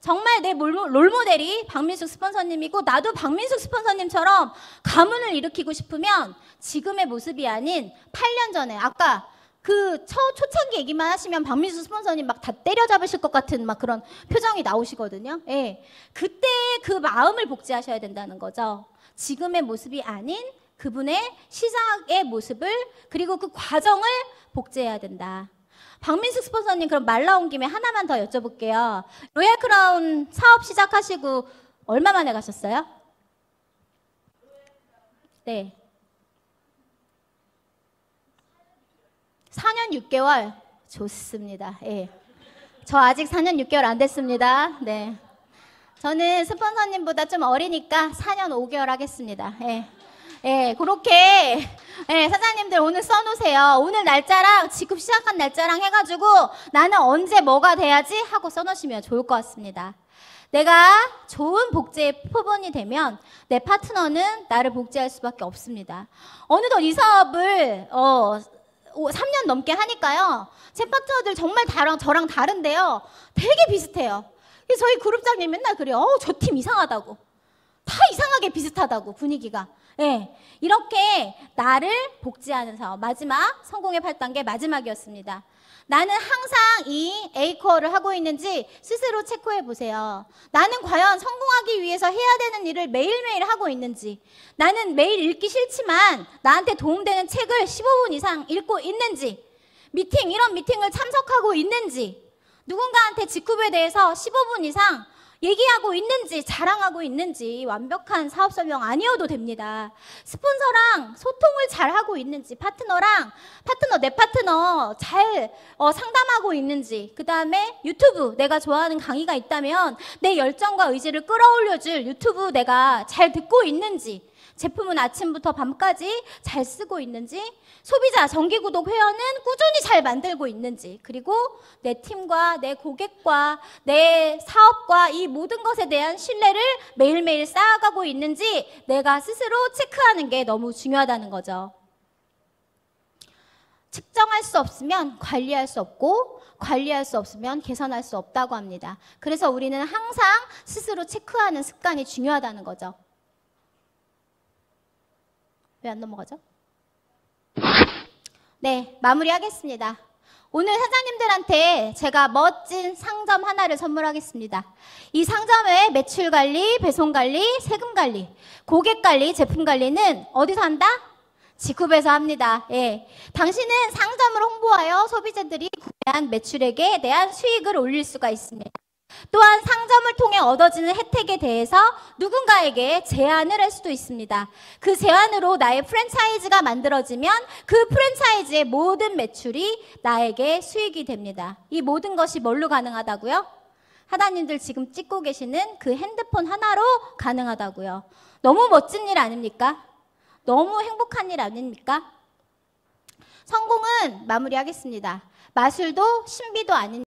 정말 내 롤모델이 박민숙 스폰서님이고 나도 박민숙 스폰서님처럼 가문을 일으키고 싶으면 지금의 모습이 아닌 8년 전에 아까 그 초창기 얘기만 하시면 박민숙 스폰서님 막 다 때려잡으실 것 같은 막 그런 표정이 나오시거든요. 예. 그때 그 마음을 복제하셔야 된다는 거죠. 지금의 모습이 아닌 그분의 시작의 모습을 그리고 그 과정을 복제해야 된다. 박민숙 스폰서님 그럼 말 나온 김에 하나만 더 여쭤볼게요. 로얄 크라운 사업 시작하시고 얼마 만에 가셨어요? 네. 4년 6개월. 좋습니다. 예. 저 아직 4년 6개월 안 됐습니다. 네. 저는 스폰서님보다 좀 어리니까 4년 5개월 하겠습니다. 예. 예, 그렇게 예, 사장님들 오늘 써놓으세요. 오늘 날짜랑 지금 시작한 날짜랑 해가지고 나는 언제 뭐가 돼야지 하고 써놓으시면 좋을 것 같습니다. 내가 좋은 복제의 표본이 되면 내 파트너는 나를 복제할 수밖에 없습니다. 어느덧 이 사업을 3년 넘게 하니까요. 제 파트너들 정말 저랑 다른데요. 되게 비슷해요. 그래서 저희 그룹장님 맨날 그래요. 저 팀 이상하다고. 다 이상하게 비슷하다고 분위기가. 예, 이렇게 나를 복제하는 사업. 마지막 성공의 8단계 마지막이었습니다. 나는 항상 이 A코어를 하고 있는지 스스로 체크해 보세요. 나는 과연 성공하기 위해서 해야 되는 일을 매일매일 하고 있는지, 나는 매일 읽기 싫지만 나한테 도움되는 책을 15분 이상 읽고 있는지, 이런 미팅을 참석하고 있는지, 누군가한테 직급에 대해서 15분 이상 얘기하고 있는지, 자랑하고 있는지. 완벽한 사업 설명 아니어도 됩니다. 스폰서랑 소통을 잘 하고 있는지, 내 파트너 잘 상담하고 있는지, 그 다음에 유튜브 내가 좋아하는 강의가 있다면 내 열정과 의지를 끌어올려줄 유튜브 내가 잘 듣고 있는지, 제품은 아침부터 밤까지 잘 쓰고 있는지, 소비자 정기구독 회원은 꾸준히 잘 만들고 있는지, 그리고 내 팀과 내 고객과 내 사업과 이 모든 것에 대한 신뢰를 매일매일 쌓아가고 있는지 내가 스스로 체크하는 게 너무 중요하다는 거죠. 측정할 수 없으면 관리할 수 없고, 관리할 수 없으면 개선할 수 없다고 합니다. 그래서 우리는 항상 스스로 체크하는 습관이 중요하다는 거죠. 왜 안 넘어가죠? 네, 마무리하겠습니다. 오늘 사장님들한테 제가 멋진 상점 하나를 선물하겠습니다. 이 상점의 매출 관리, 배송 관리, 세금 관리, 고객 관리, 제품 관리는 어디서 한다? 직급에서 합니다. 예. 당신은 상점을 홍보하여 소비자들이 구매한 매출액에 대한 수익을 올릴 수가 있습니다. 또한 상점을 통해 얻어지는 혜택에 대해서 누군가에게 제안을 할 수도 있습니다. 그 제안으로 나의 프랜차이즈가 만들어지면 그 프랜차이즈의 모든 매출이 나에게 수익이 됩니다. 이 모든 것이 뭘로 가능하다고요? 하나님들 지금 찍고 계시는 그 핸드폰 하나로 가능하다고요. 너무 멋진 일 아닙니까? 너무 행복한 일 아닙니까? 성공은 마무리하겠습니다. 마술도 신비도 아닌